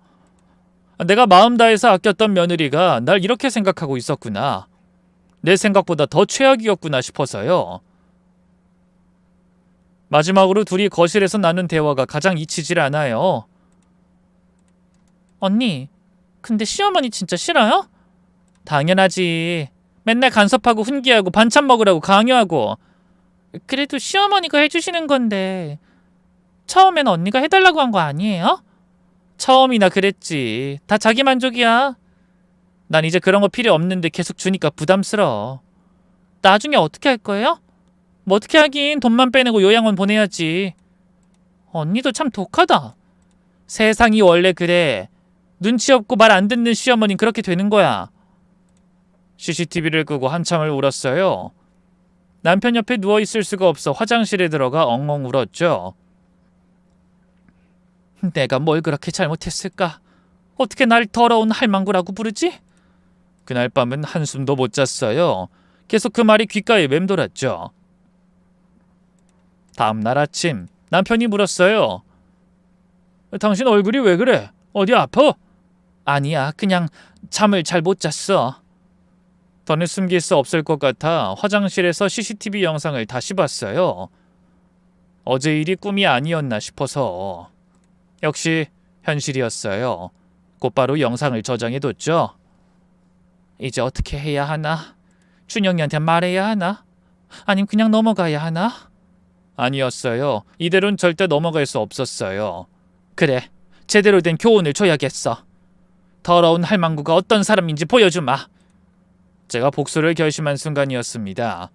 내가 마음 다해서 아꼈던 며느리가 날 이렇게 생각하고 있었구나. 내 생각보다 더 최악이었구나 싶어서요. 마지막으로 둘이 거실에서 나눈 대화가 가장 잊히질 않아요. 언니, 근데 시어머니 진짜 싫어요? 당연하지. 맨날 간섭하고 훈계하고 반찬 먹으라고 강요하고. 그래도 시어머니가 해주시는 건데 처음엔 언니가 해달라고 한 거 아니에요? 처음이나 그랬지. 다 자기 만족이야. 난 이제 그런 거 필요 없는데 계속 주니까 부담스러워. 나중에 어떻게 할 거예요? 뭐 어떻게 하긴 돈만 빼내고 요양원 보내야지. 언니도 참 독하다. 세상이 원래 그래. 눈치 없고 말 안 듣는 시어머니는 그렇게 되는 거야. CCTV를 끄고 한참을 울었어요. 남편 옆에 누워있을 수가 없어 화장실에 들어가 엉엉 울었죠. 내가 뭘 그렇게 잘못했을까? 어떻게 날 더러운 할망구라고 부르지? 그날 밤은 한숨도 못 잤어요. 계속 그 말이 귓가에 맴돌았죠. 다음날 아침 남편이 물었어요. 당신 얼굴이 왜 그래? 어디 아파? 아니야, 그냥 잠을 잘 못 잤어. 더는 숨길 수 없을 것 같아 화장실에서 CCTV 영상을 다시 봤어요. 어제 일이 꿈이 아니었나 싶어서. 역시 현실이었어요. 곧바로 영상을 저장해뒀죠. 이제 어떻게 해야 하나? 준영이한테 말해야 하나? 아님 그냥 넘어가야 하나? 아니었어요. 이대로는 절대 넘어갈 수 없었어요. 그래, 제대로 된 교훈을 줘야겠어. 더러운 할망구가 어떤 사람인지 보여주마. 제가 복수를 결심한 순간이었습니다.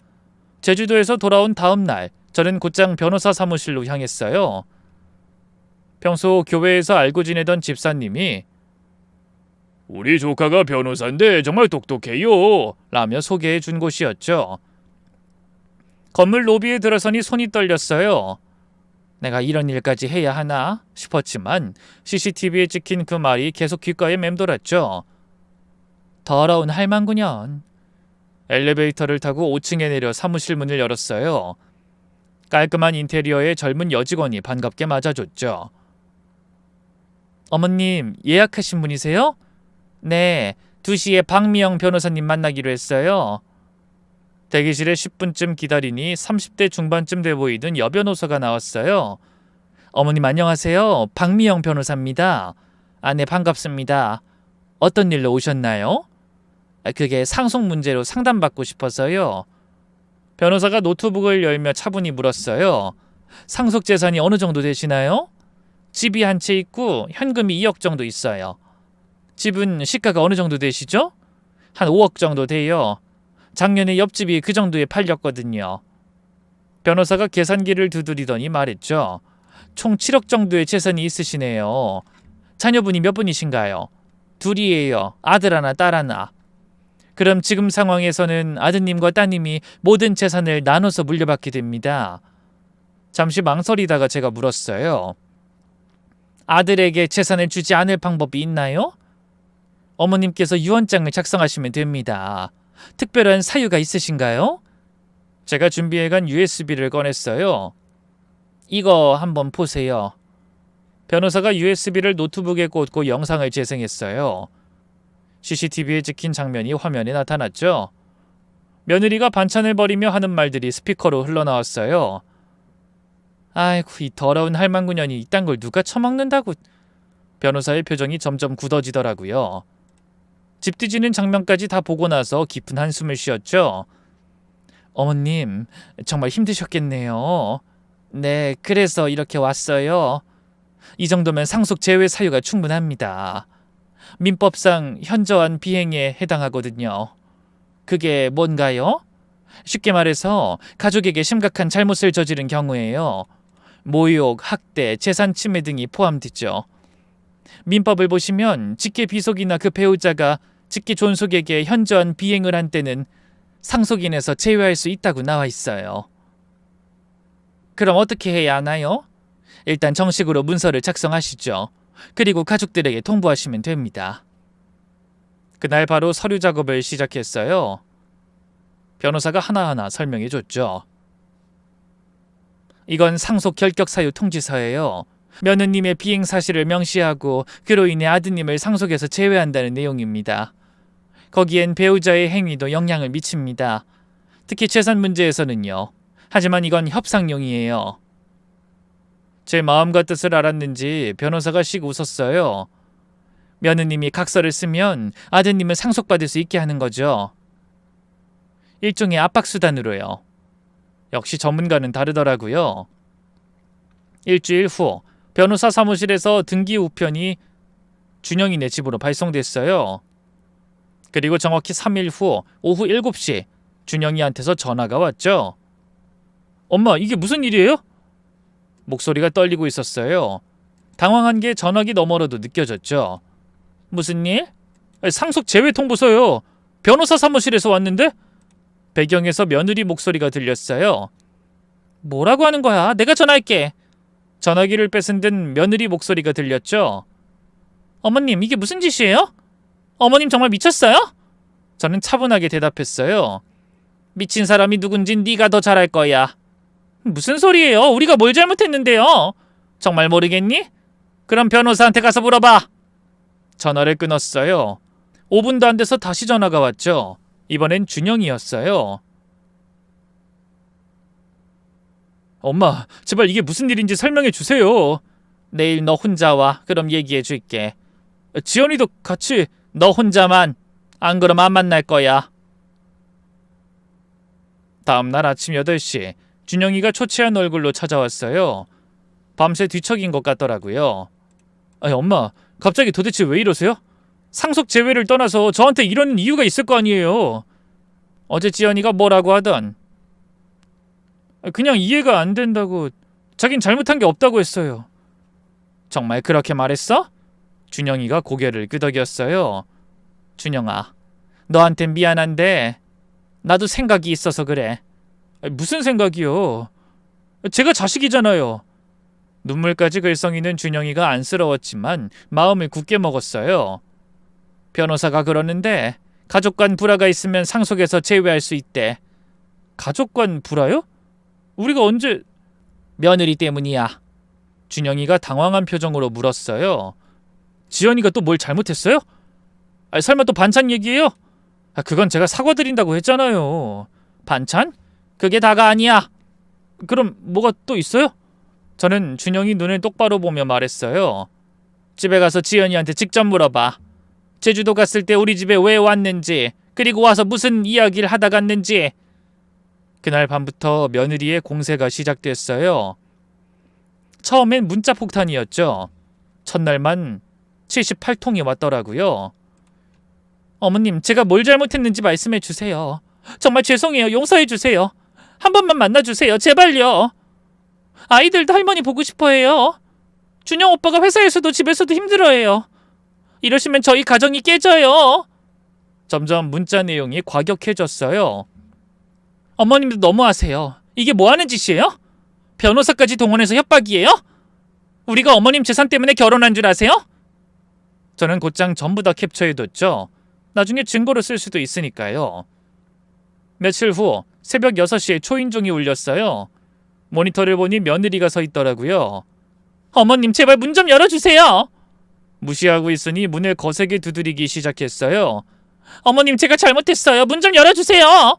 제주도에서 돌아온 다음 날 저는 곧장 변호사 사무실로 향했어요. 평소 교회에서 알고 지내던 집사님이 우리 조카가 변호사인데 정말 똑똑해요 라며 소개해 준 곳이었죠. 건물 로비에 들어서니 손이 떨렸어요. 내가 이런 일까지 해야 하나 싶었지만 CCTV에 찍힌 그 말이 계속 귓가에 맴돌았죠. 더러운 할망구년. 엘리베이터를 타고 5층에 내려 사무실 문을 열었어요. 깔끔한 인테리어에 젊은 여직원이 반갑게 맞아줬죠. 어머님, 예약하신 분이세요? 네, 2시에 박미영 변호사님 만나기로 했어요. 대기실에 10분쯤 기다리니 30대 중반쯤 돼 보이던 여변호사가 나왔어요. 어머님 안녕하세요. 박미영 변호사입니다. 네, 반갑습니다. 어떤 일로 오셨나요? 그게 상속 문제로 상담받고 싶어서요. 변호사가 노트북을 열며 차분히 물었어요. 상속 재산이 어느 정도 되시나요? 집이 한 채 있고 현금이 2억 정도 있어요. 집은 시가가 어느 정도 되시죠? 한 5억 정도 돼요. 작년에 옆집이 그 정도에 팔렸거든요. 변호사가 계산기를 두드리더니 말했죠. 총 7억 정도의 재산이 있으시네요. 자녀분이 몇 분이신가요? 둘이에요. 아들 하나, 딸 하나. 그럼 지금 상황에서는 아드님과 따님이 모든 재산을 나눠서 물려받게 됩니다. 잠시 망설이다가 제가 물었어요. 아들에게 재산을 주지 않을 방법이 있나요? 어머님께서 유언장을 작성하시면 됩니다. 특별한 사유가 있으신가요? 제가 준비해간 USB를 꺼냈어요. 이거 한번 보세요. 변호사가 USB를 노트북에 꽂고 영상을 재생했어요. CCTV에 찍힌 장면이 화면에 나타났죠. 며느리가 반찬을 버리며 하는 말들이 스피커로 흘러나왔어요. 아이고, 이 더러운 할망구년이 이딴 걸 누가 처먹는다고. 변호사의 표정이 점점 굳어지더라고요. 집 뒤지는 장면까지 다 보고 나서 깊은 한숨을 쉬었죠. 어머님, 정말 힘드셨겠네요. 네, 그래서 이렇게 왔어요. 이 정도면 상속 제외 사유가 충분합니다. 민법상 현저한 비행에 해당하거든요. 그게 뭔가요? 쉽게 말해서 가족에게 심각한 잘못을 저지른 경우에요. 모욕, 학대, 재산 침해 등이 포함되죠. 민법을 보시면 직계 비속이나 그 배우자가 직계 존속에게 현저한 비행을 한 때는 상속인에서 제외할 수 있다고 나와 있어요. 그럼 어떻게 해야 하나요? 일단 정식으로 문서를 작성하시죠. 그리고 가족들에게 통보하시면 됩니다. 그날 바로 서류 작업을 시작했어요. 변호사가 하나하나 설명해 줬죠. 이건 상속 결격 사유 통지서예요. 며느님의 비행 사실을 명시하고 그로 인해 아드님을 상속에서 제외한다는 내용입니다. 거기엔 배우자의 행위도 영향을 미칩니다. 특히 재산 문제에서는요. 하지만 이건 협상용이에요. 제 마음과 뜻을 알았는지 변호사가 씩 웃었어요. 며느님이 각서를 쓰면 아드님을 상속받을 수 있게 하는 거죠. 일종의 압박수단으로요. 역시 전문가는 다르더라고요. 일주일 후 변호사 사무실에서 등기 우편이 준영이네 집으로 발송됐어요. 그리고 정확히 3일 후 오후 7시 준영이한테서 전화가 왔죠. 엄마, 이게 무슨 일이에요? 목소리가 떨리고 있었어요. 당황한 게 전화기 너머로도 느껴졌죠. 무슨 일? 상속 제외 통보서요. 변호사 사무실에서 왔는데? 배경에서 며느리 목소리가 들렸어요. 뭐라고 하는 거야? 내가 전화할게. 전화기를 뺏은 듯 며느리 목소리가 들렸죠. 어머님, 이게 무슨 짓이에요? 어머님 정말 미쳤어요? 저는 차분하게 대답했어요. 미친 사람이 누군진 네가 더 잘할 거야. 무슨 소리예요? 우리가 뭘 잘못했는데요? 정말 모르겠니? 그럼 변호사한테 가서 물어봐. 전화를 끊었어요. 5분도 안 돼서 다시 전화가 왔죠. 이번엔 준영이었어요. 엄마, 제발 이게 무슨 일인지 설명해 주세요. 내일 너 혼자 와. 그럼 얘기해 줄게. 지연이도 같이. 너 혼자만. 안 그럼 안 만날 거야. 다음날 아침 8시 준영이가 초췌한 얼굴로 찾아왔어요. 밤새 뒤척인 것 같더라고요. 아니, 엄마, 갑자기 도대체 왜 이러세요? 상속 제외를 떠나서 저한테 이러는 이유가 있을 거 아니에요. 어제 지연이가 뭐라고 하던. 그냥 이해가 안 된다고. 자긴 잘못한 게 없다고 했어요. 정말 그렇게 말했어? 준영이가 고개를 끄덕였어요. 준영아, 너한텐 미안한데 나도 생각이 있어서 그래. 무슨 생각이요? 제가 자식이잖아요. 눈물까지 글썽이는 준영이가 안쓰러웠지만 마음을 굳게 먹었어요. 변호사가 그러는데 가족 간 불화가 있으면 상속에서 제외할 수 있대. 가족 간 불화요? 우리가 언제... 며느리 때문이야. 준영이가 당황한 표정으로 물었어요. 지연이가 또 뭘 잘못했어요? 설마 또 반찬 얘기예요? 그건 제가 사과드린다고 했잖아요. 반찬? 그게 다가 아니야. 그럼 뭐가 또 있어요? 저는 준영이 눈을 똑바로 보며 말했어요. 집에 가서 지연이한테 직접 물어봐. 제주도 갔을 때 우리 집에 왜 왔는지, 그리고 와서 무슨 이야기를 하다 갔는지. 그날 밤부터 며느리의 공세가 시작됐어요. 처음엔 문자 폭탄이었죠. 첫날만 78통이 왔더라고요. 어머님, 제가 뭘 잘못했는지 말씀해 주세요. 정말 죄송해요. 용서해 주세요. 한 번만 만나주세요. 제발요. 아이들도 할머니 보고 싶어해요. 준영 오빠가 회사에서도 집에서도 힘들어해요. 이러시면 저희 가정이 깨져요. 점점 문자 내용이 과격해졌어요. 어머님도 너무하세요. 이게 뭐하는 짓이에요? 변호사까지 동원해서 협박이에요? 우리가 어머님 재산 때문에 결혼한 줄 아세요? 저는 곧장 전부 다 캡처해뒀죠. 나중에 증거로 쓸 수도 있으니까요. 며칠 후 새벽 6시에 초인종이 울렸어요. 모니터를 보니 며느리가 서 있더라고요. 어머님, 제발 문 좀 열어주세요. 무시하고 있으니 문을 거세게 두드리기 시작했어요. 어머님, 제가 잘못했어요. 문 좀 열어주세요.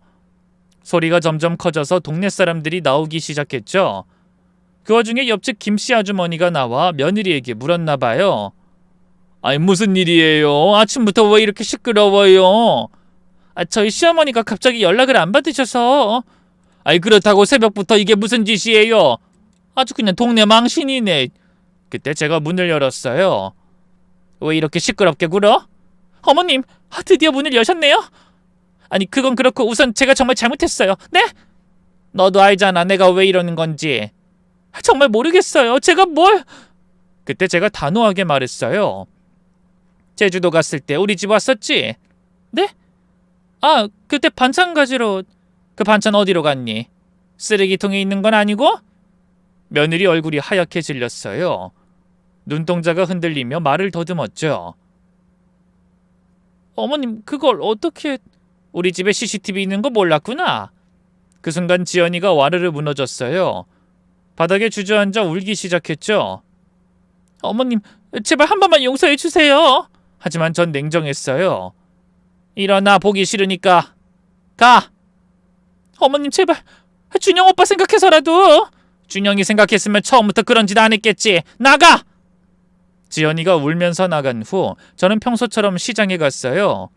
소리가 점점 커져서 동네 사람들이 나오기 시작했죠. 그 와중에 옆집 김씨 아주머니가 나와 며느리에게 물었나 봐요. 아니, 무슨 일이에요? 아침부터 왜 이렇게 시끄러워요? 저희 시어머니가 갑자기 연락을 안 받으셔서. 아이, 그렇다고 새벽부터 이게 무슨 짓이에요? 아주 그냥 동네 망신이네. 그때 제가 문을 열었어요. 왜 이렇게 시끄럽게 굴어? 어머님, 드디어 문을 여셨네요. 아니, 그건 그렇고 우선 제가 정말 잘못했어요. 네? 너도 알잖아, 내가 왜 이러는 건지. 정말 모르겠어요. 제가 뭘... 그때 제가 단호하게 말했어요. 제주도 갔을 때 우리 집 왔었지? 네? 그때 반찬 가지러... 그 반찬 어디로 갔니? 쓰레기통에 있는 건 아니고? 며느리 얼굴이 하얗게 질렸어요. 눈동자가 흔들리며 말을 더듬었죠. 어머님, 그걸 어떻게... 우리 집에 CCTV 있는 거 몰랐구나. 그 순간 지연이가 와르르 무너졌어요. 바닥에 주저앉아 울기 시작했죠. 어머님, 제발 한 번만 용서해 주세요. 하지만 전 냉정했어요. 일어나, 보기 싫으니까. 가! 어머님, 제발 준영 오빠 생각해서라도. 준영이 생각했으면 처음부터 그런 짓 안 했겠지. 나가! 지연이가 울면서 나간 후 저는 평소처럼 시장에 갔어요.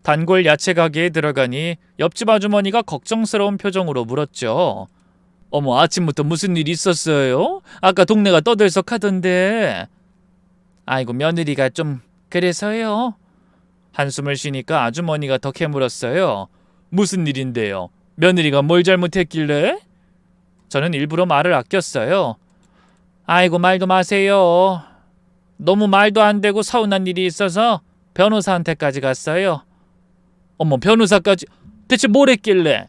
단골 야채 가게에 들어가니 옆집 아주머니가 걱정스러운 표정으로 물었죠. 어머, 아침부터 무슨 일 있었어요? 아까 동네가 떠들썩하던데. 아이고, 며느리가 좀 그래서요. 한숨을 쉬니까 아주머니가 더 캐물었어요. 무슨 일인데요? 며느리가 뭘 잘못했길래? 저는 일부러 말을 아꼈어요. 아이고, 말도 마세요. 너무 말도 안 되고 서운한 일이 있어서 변호사한테까지 갔어요. 어머, 변호사까지? 대체 뭘 했길래?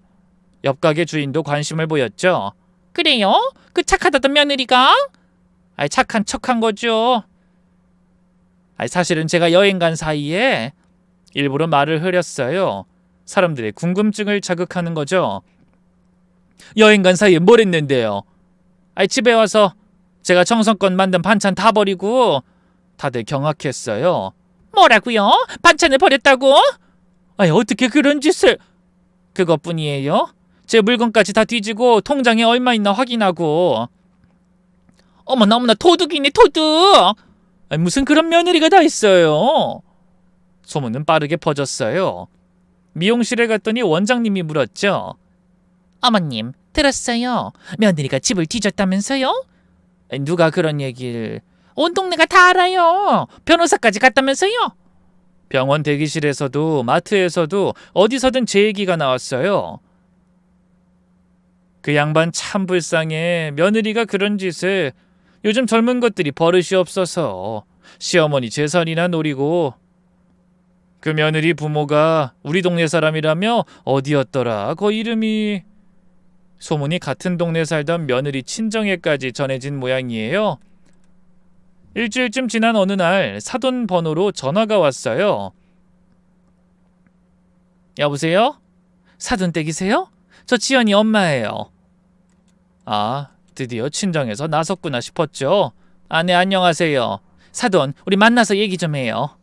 옆 가게 주인도 관심을 보였죠. 그래요? 그 착하다던 며느리가? 착한 척한 거죠. 사실은 제가 여행 간 사이에 일부러 말을 흐렸어요. 사람들의 궁금증을 자극하는 거죠. 여행 간 사이에 뭘 했는데요? 집에 와서 제가 정성껏 만든 반찬 다 버리고. 다들 경악했어요. 뭐라고요? 반찬을 버렸다고? 어떻게 그런 짓을... 그것뿐이에요. 제 물건까지 다 뒤지고 통장에 얼마 있나 확인하고. 어머나 어머나, 도둑이네, 도둑. 무슨 그런 며느리가 다 있어요. 소문은 빠르게 퍼졌어요. 미용실에 갔더니 원장님이 물었죠. 어머님, 들었어요? 며느리가 집을 뒤졌다면서요? 누가 그런 얘기를... 온 동네가 다 알아요. 변호사까지 갔다면서요? 병원 대기실에서도 마트에서도 어디서든 제 얘기가 나왔어요. 그 양반 참 불쌍해. 며느리가 그런 짓을... 요즘 젊은 것들이 버릇이 없어서 시어머니 재산이나 노리고. 그 며느리 부모가 우리 동네 사람이라며 어디였더라, 그 이름이... 소문이 같은 동네 살던 며느리 친정에까지 전해진 모양이에요. 일주일쯤 지난 어느 날 사돈 번호로 전화가 왔어요. 여보세요? 사돈 댁이세요? 저 지연이 엄마예요. 드디어 친정에서 나섰구나 싶었죠. 네, 안녕하세요. 사돈, 우리 만나서 얘기 좀 해요.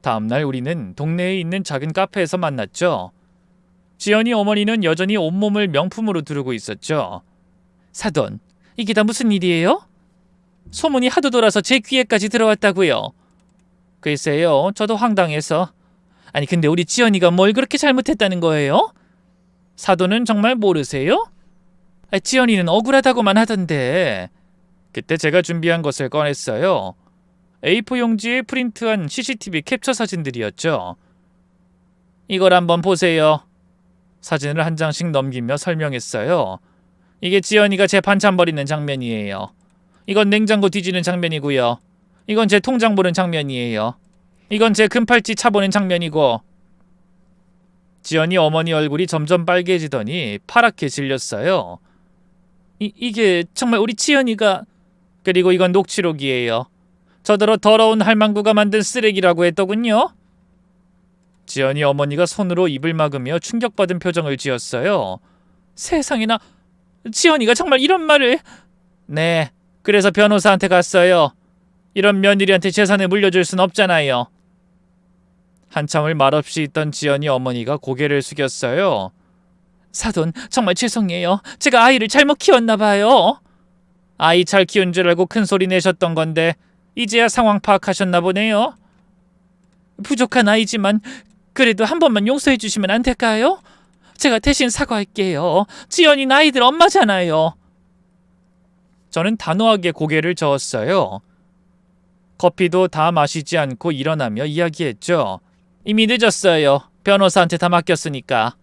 다음날 우리는 동네에 있는 작은 카페에서 만났죠. 지연이 어머니는 여전히 온몸을 명품으로 두르고 있었죠. 사돈, 이게 다 무슨 일이에요? 소문이 하도 돌아서 제 귀에까지 들어왔다고요. 글쎄요, 저도 황당해서. 아니 근데 우리 지연이가 뭘 그렇게 잘못했다는 거예요? 사돈은 정말 모르세요? 지연이는 억울하다고만 하던데. 그때 제가 준비한 것을 꺼냈어요. A4 용지에 프린트한 CCTV 캡처 사진들이었죠. 이걸 한번 보세요. 사진을 한 장씩 넘기며 설명했어요. 이게 지연이가 제 반찬 버리는 장면이에요. 이건 냉장고 뒤지는 장면이고요. 이건 제 통장 보는 장면이에요. 이건 제 금팔찌 차보는 장면이고. 지연이 어머니 얼굴이 점점 빨개지더니 파랗게 질렸어요. 이게 정말 우리 지연이가... 그리고 이건 녹취록이에요. 저더러 더러운 할망구가 만든 쓰레기라고 했더군요. 지연이 어머니가 손으로 입을 막으며 충격받은 표정을 지었어요. 세상에나, 지연이가 정말 이런 말을... 네, 그래서 변호사한테 갔어요. 이런 며느리한테 재산을 물려줄 순 없잖아요. 한참을 말없이 있던 지연이 어머니가 고개를 숙였어요. 사돈, 정말 죄송해요. 제가 아이를 잘못 키웠나 봐요. 아이 잘 키운 줄 알고 큰 소리 내셨던 건데 이제야 상황 파악하셨나 보네요. 부족한 아이지만 그래도 한 번만 용서해 주시면 안 될까요? 제가 대신 사과할게요. 지연이는 아이들 엄마잖아요. 저는 단호하게 고개를 저었어요. 커피도 다 마시지 않고 일어나며 이야기했죠. 이미 늦었어요. 변호사한테 다 맡겼으니까.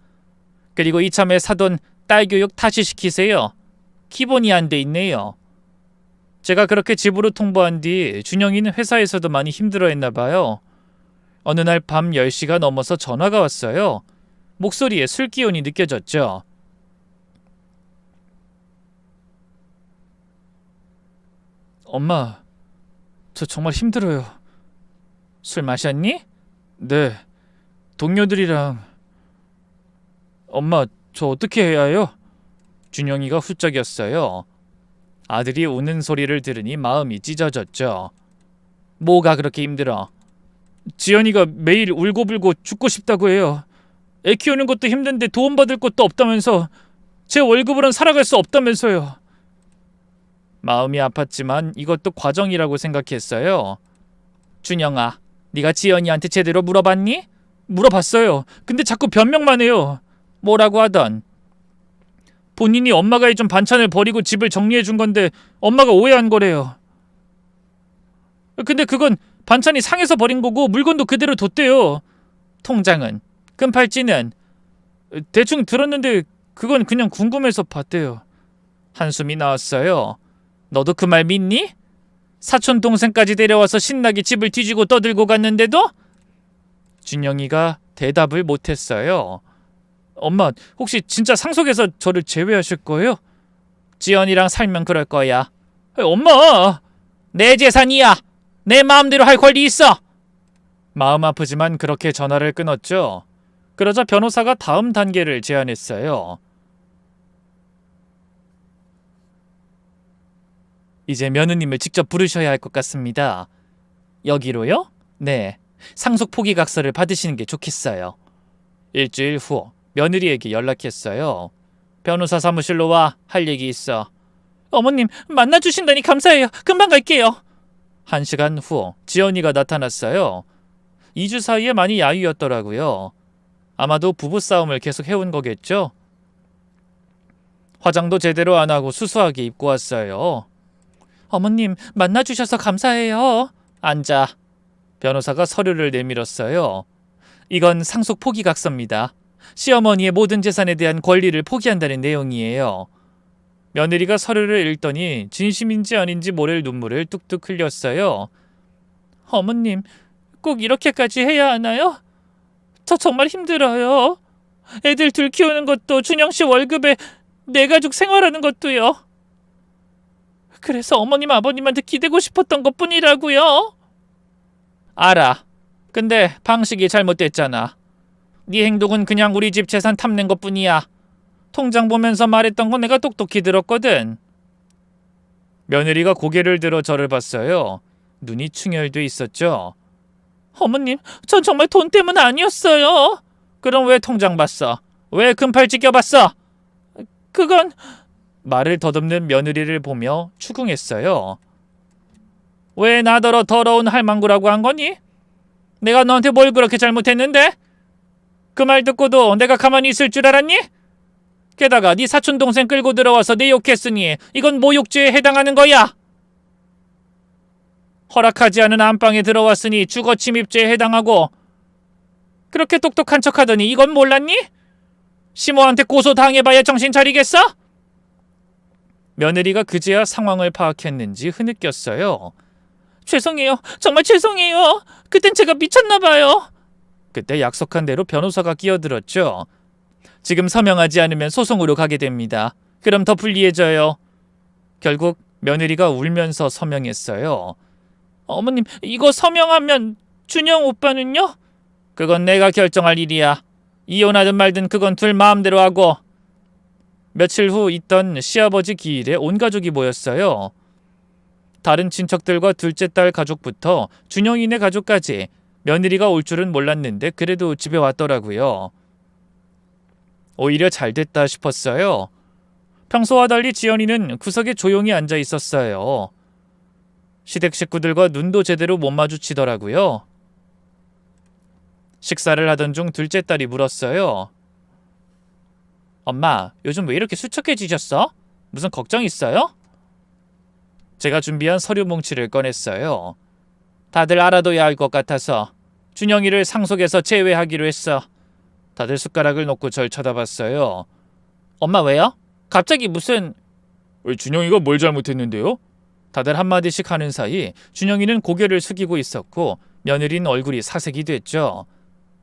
그리고 이참에 사돈 딸 교육 다시 시키세요. 기본이 안 돼 있네요. 제가 그렇게 집으로 통보한 뒤 준영이는 회사에서도 많이 힘들어했나 봐요. 어느 날 밤 10시가 넘어서 전화가 왔어요. 목소리에 술 기운이 느껴졌죠. 엄마, 저 정말 힘들어요. 술 마셨니? 네, 동료들이랑. 엄마, 저 어떻게 해야 해요? 준영이가 훌쩍였어요. 아들이 우는 소리를 들으니 마음이 찢어졌죠. 뭐가 그렇게 힘들어? 지연이가 매일 울고불고 죽고 싶다고 해요. 애 키우는 것도 힘든데 도움받을 것도 없다면서, 제 월급으론 살아갈 수 없다면서요. 마음이 아팠지만 이것도 과정이라고 생각했어요. 준영아, 네가 지연이한테 제대로 물어봤니? 물어봤어요. 근데 자꾸 변명만 해요. 뭐라고 하던. 본인이 엄마가 해준 반찬을 버리고 집을 정리해준 건데 엄마가 오해한 거래요. 근데 그건 반찬이 상해서 버린 거고 물건도 그대로 뒀대요. 통장은? 금팔찌는? 대충 들었는데 그건 그냥 궁금해서 봤대요. 한숨이 나왔어요. 너도 그 말 믿니? 사촌 동생까지 데려와서 신나게 집을 뒤지고 떠들고 갔는데도? 준영이가 대답을 못했어요. 엄마, 혹시 진짜 상속에서 저를 제외하실 거예요? 지연이랑 살면 그럴 거야. 엄마! 내 재산이야! 내 마음대로 할 권리 있어! 마음 아프지만 그렇게 전화를 끊었죠. 그러자 변호사가 다음 단계를 제안했어요. 이제 며느님을 직접 부르셔야 할 것 같습니다. 여기로요? 네. 상속 포기각서를 받으시는 게 좋겠어요. 일주일 후 며느리에게 연락했어요. 변호사 사무실로 와. 할 얘기 있어. 어머님, 만나주신다니 감사해요. 금방 갈게요. 1시간 후 지연이가 나타났어요. 2주 사이에 많이 야유였더라고요. 아마도 부부싸움을 계속 해온 거겠죠? 화장도 제대로 안 하고 수수하게 입고 왔어요. 어머님, 만나주셔서 감사해요. 앉아. 변호사가 서류를 내밀었어요. 이건 상속 포기각서입니다. 시어머니의 모든 재산에 대한 권리를 포기한다는 내용이에요. 며느리가 서류를 읽더니 진심인지 아닌지 모를 눈물을 뚝뚝 흘렸어요. 어머님, 꼭 이렇게까지 해야 하나요? 저 정말 힘들어요. 애들 둘 키우는 것도, 준영씨 월급에 내 가족 생활하는 것도요. 그래서 어머님 아버님한테 기대고 싶었던 것뿐이라고요. 알아. 근데 방식이 잘못됐잖아. 네 행동은 그냥 우리 집 재산 탐낸 것뿐이야. 통장 보면서 말했던 거 내가 똑똑히 들었거든. 며느리가 고개를 들어 저를 봤어요. 눈이 충혈돼 있었죠. 어머님, 전 정말 돈 때문 아니었어요. 그럼 왜 통장 봤어? 왜 금팔찌 껴봤어? 그건... 말을 더듬는 며느리를 보며 추궁했어요. 왜 나더러 더러운 할망구라고 한 거니? 내가 너한테 뭘 그렇게 잘못했는데? 그 말 듣고도 내가 가만히 있을 줄 알았니? 게다가 네 사촌동생 끌고 들어와서 내 욕했으니 이건 모욕죄에 해당하는 거야. 허락하지 않은 안방에 들어왔으니 주거침입죄에 해당하고, 그렇게 똑똑한 척하더니 이건 몰랐니? 시모한테 고소당해봐야 정신 차리겠어? 며느리가 그제야 상황을 파악했는지 흐느꼈어요. 죄송해요. 정말 죄송해요. 그땐 제가 미쳤나봐요. 그때 약속한 대로 변호사가 끼어들었죠. 지금 서명하지 않으면 소송으로 가게 됩니다. 그럼 더 불리해져요. 결국 며느리가 울면서 서명했어요. 어머님, 이거 서명하면 준영 오빠는요? 그건 내가 결정할 일이야. 이혼하든 말든 그건 둘 마음대로 하고. 며칠 후 있던 시아버지 기일에 온 가족이 모였어요. 다른 친척들과 둘째 딸 가족부터 준영이네 가족까지. 며느리가 올 줄은 몰랐는데 그래도 집에 왔더라고요. 오히려 잘 됐다 싶었어요. 평소와 달리 지연이는 구석에 조용히 앉아 있었어요. 시댁 식구들과 눈도 제대로 못 마주치더라고요. 식사를 하던 중 둘째 딸이 물었어요. 엄마, 요즘 왜 이렇게 수척해지셨어? 무슨 걱정 있어요? 제가 준비한 서류 뭉치를 꺼냈어요. 다들 알아둬야 할 것 같아서 준영이를 상속에서 제외하기로 했어. 다들 숟가락을 놓고 절 쳐다봤어요. 엄마 왜요? 갑자기 무슨... 준영이가 뭘 잘못했는데요? 다들 한마디씩 하는 사이 준영이는 고개를 숙이고 있었고 며느리는 얼굴이 사색이 됐죠.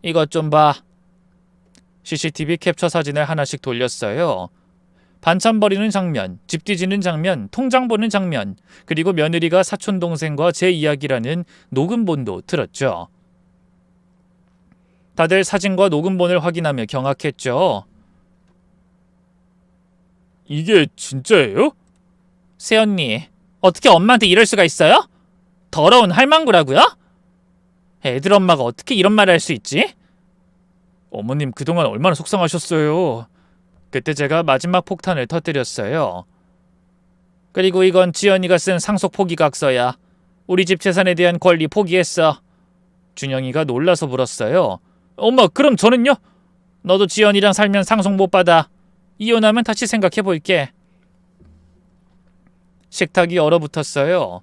이것 좀 봐. CCTV 캡처 사진을 하나씩 돌렸어요. 반찬 버리는 장면, 집 뒤지는 장면, 통장 보는 장면, 그리고 며느리가 사촌동생과 제 이야기라는 녹음본도 들었죠. 다들 사진과 녹음본을 확인하며 경악했죠. 이게 진짜예요? 새언니, 어떻게 엄마한테 이럴 수가 있어요? 더러운 할망구라고요? 애들 엄마가 어떻게 이런 말을 할 수 있지? 어머님 그동안 얼마나 속상하셨어요. 그때 제가 마지막 폭탄을 터뜨렸어요. 그리고 이건 지연이가 쓴 상속 포기각서야. 우리 집 재산에 대한 권리 포기했어. 준영이가 놀라서 물었어요. 엄마, 그럼 저는요? 너도 지연이랑 살면 상속 못 받아. 이혼하면 다시 생각해볼게. 식탁이 얼어붙었어요.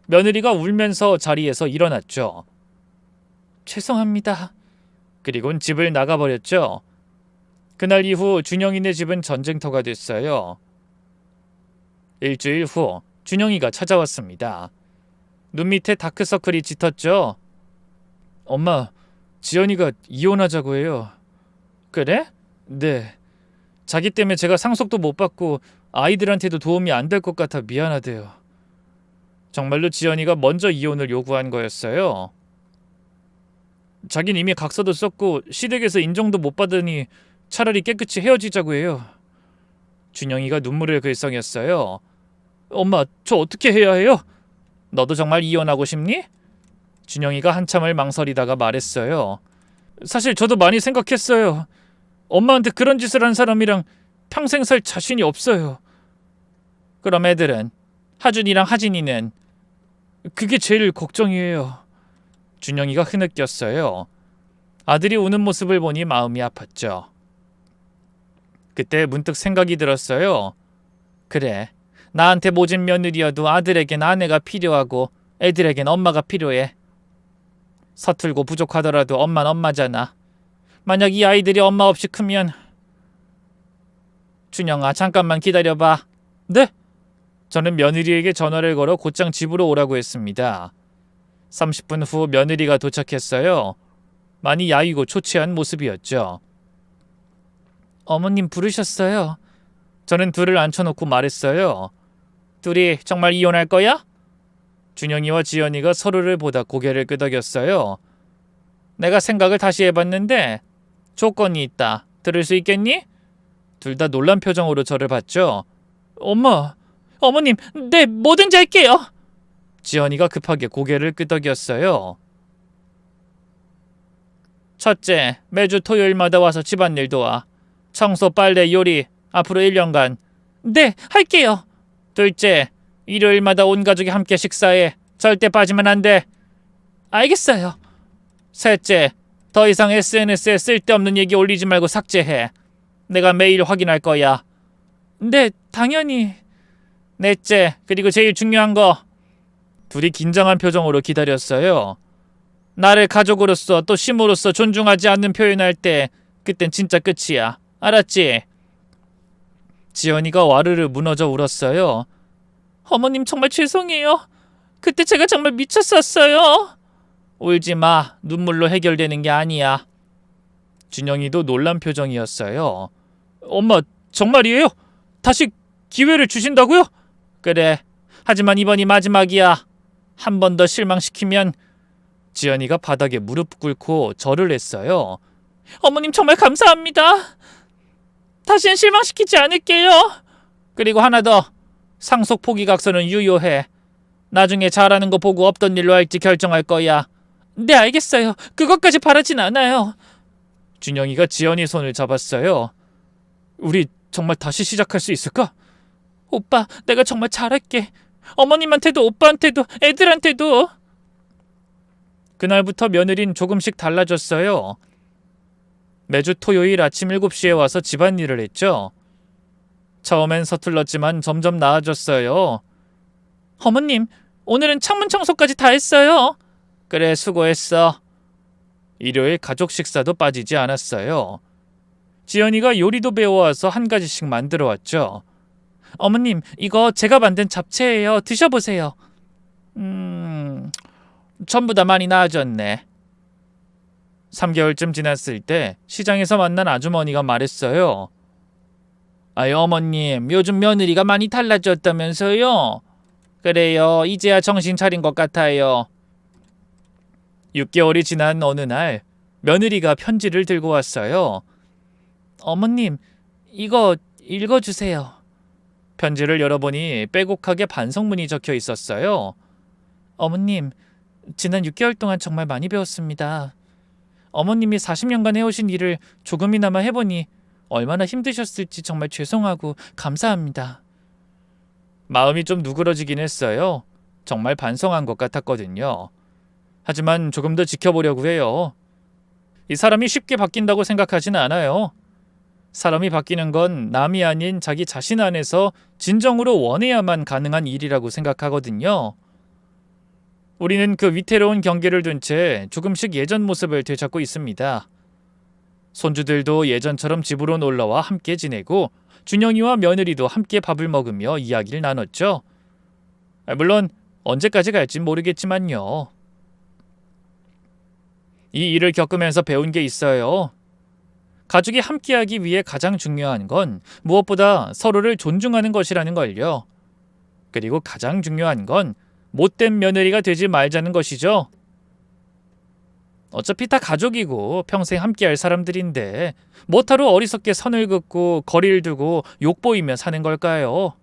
며느리가 울면서 자리에서 일어났죠. 죄송합니다. 그리곤 집을 나가버렸죠. 그날 이후 준영이네 집은 전쟁터가 됐어요. 일주일 후 준영이가 찾아왔습니다. 눈 밑에 다크서클이 짙었죠. 엄마, 지연이가 이혼하자고 해요. 그래? 네. 자기 때문에 제가 상속도 못 받고 아이들한테도 도움이 안 될 것 같아 미안하대요. 정말로 지연이가 먼저 이혼을 요구한 거였어요. 자긴 이미 각서도 썼고 시댁에서 인정도 못 받으니 차라리 깨끗이 헤어지자고 해요. 준영이가 눈물을 글썽였어요. 엄마, 저 어떻게 해야 해요? 너도 정말 이혼하고 싶니? 준영이가 한참을 망설이다가 말했어요. 사실 저도 많이 생각했어요. 엄마한테 그런 짓을 한 사람이랑 평생 살 자신이 없어요. 그럼 애들은? 하준이랑 하진이는? 그게 제일 걱정이에요. 준영이가 흐느꼈어요. 아들이 우는 모습을 보니 마음이 아팠죠. 그때 문득 생각이 들었어요. 그래, 나한테 모진 며느리여도 아들에겐 아내가 필요하고 애들에겐 엄마가 필요해. 서툴고 부족하더라도 엄만 엄마잖아. 만약 이 아이들이 엄마 없이 크면... 준영아, 잠깐만 기다려봐. 네? 저는 며느리에게 전화를 걸어 곧장 집으로 오라고 했습니다. 30분 후 며느리가 도착했어요. 많이 야위고 초췌한 모습이었죠. 어머님 부르셨어요. 저는 둘을 앉혀놓고 말했어요. 둘이 정말 이혼할 거야? 준영이와 지연이가 서로를 보다 고개를 끄덕였어요. 내가 생각을 다시 해봤는데 조건이 있다. 들을 수 있겠니? 둘 다 놀란 표정으로 저를 봤죠. 엄마, 어머님, 네, 뭐든지 할게요. 지연이가 급하게 고개를 끄덕였어요. 첫째, 매주 토요일마다 와서 집안일 도와. 청소, 빨래, 요리 앞으로 1년간. 네, 할게요. 둘째, 일요일마다 온 가족이 함께 식사해. 절대 빠지면 안 돼. 알겠어요. 셋째, 더 이상 SNS에 쓸데없는 얘기 올리지 말고 삭제해. 내가 매일 확인할 거야. 네, 당연히. 넷째, 그리고 제일 중요한 거. 둘이 긴장한 표정으로 기다렸어요. 나를 가족으로서 또 심으로서 존중하지 않는 표현할 때 그땐 진짜 끝이야. 알았지? 지연이가 와르르 무너져 울었어요. 어머님 정말 죄송해요. 그때 제가 정말 미쳤었어요. 울지 마. 눈물로 해결되는 게 아니야. 준영이도 놀란 표정이었어요. 엄마, 정말이에요? 다시 기회를 주신다고요? 그래. 하지만 이번이 마지막이야. 한 번 더 실망시키면. 지연이가 바닥에 무릎 꿇고 절을 했어요. 어머님 정말 감사합니다. 다시는 실망시키지 않을게요. 그리고 하나 더. 상속 포기각서는 유효해. 나중에 잘하는 거 보고 없던 일로 할지 결정할 거야. 네, 알겠어요. 그것까지 바라진 않아요. 준영이가 지연이 손을 잡았어요. 우리 정말 다시 시작할 수 있을까? 오빠, 내가 정말 잘할게. 어머님한테도 오빠한테도 애들한테도. 그날부터 며느린 조금씩 달라졌어요. 매주 토요일 아침 7시에 와서 집안일을 했죠. 처음엔 서툴렀지만 점점 나아졌어요. 어머님, 오늘은 창문 청소까지 다 했어요. 그래, 수고했어. 일요일 가족 식사도 빠지지 않았어요. 지연이가 요리도 배워와서 한 가지씩 만들어 왔죠. 어머님, 이거 제가 만든 잡채예요. 드셔보세요. 전부 다 많이 나아졌네. 3개월쯤 지났을 때 시장에서 만난 아주머니가 말했어요. 아이, 어머님, 요즘 며느리가 많이 달라졌다면서요? 그래요, 이제야 정신 차린 것 같아요. 6개월이 지난 어느 날 며느리가 편지를 들고 왔어요. 어머님, 이거 읽어주세요. 편지를 열어보니 빼곡하게 반성문이 적혀 있었어요. 어머님, 지난 6개월 동안 정말 많이 배웠습니다. 어머님이 40년간 해오신 일을 조금이나마 해보니 얼마나 힘드셨을지 정말 죄송하고 감사합니다. 마음이 좀 누그러지긴 했어요. 정말 반성한 것 같았거든요. 하지만 조금 더 지켜보려고 해요. 이 사람이 쉽게 바뀐다고 생각하진 않아요. 사람이 바뀌는 건 남이 아닌 자기 자신 안에서 진정으로 원해야만 가능한 일이라고 생각하거든요. 우리는 그 위태로운 경계를 둔 채 조금씩 예전 모습을 되찾고 있습니다. 손주들도 예전처럼 집으로 놀러와 함께 지내고 준영이와 며느리도 함께 밥을 먹으며 이야기를 나눴죠. 물론 언제까지 갈진 모르겠지만요. 이 일을 겪으면서 배운 게 있어요. 가족이 함께하기 위해 가장 중요한 건 무엇보다 서로를 존중하는 것이라는 걸요. 그리고 가장 중요한 건 못된 며느리가 되지 말자는 것이죠. 어차피 다 가족이고 평생 함께할 사람들인데 뭐하러 어리석게 선을 긋고 거리를 두고 욕보이며 사는 걸까요?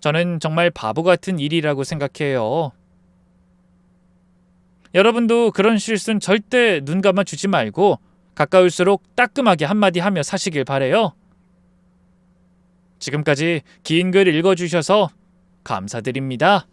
저는 정말 바보 같은 일이라고 생각해요. 여러분도 그런 실수는 절대 눈 감아주지 말고 가까울수록 따끔하게 한마디 하며 사시길 바래요. 지금까지 긴 글 읽어주셔서 감사드립니다.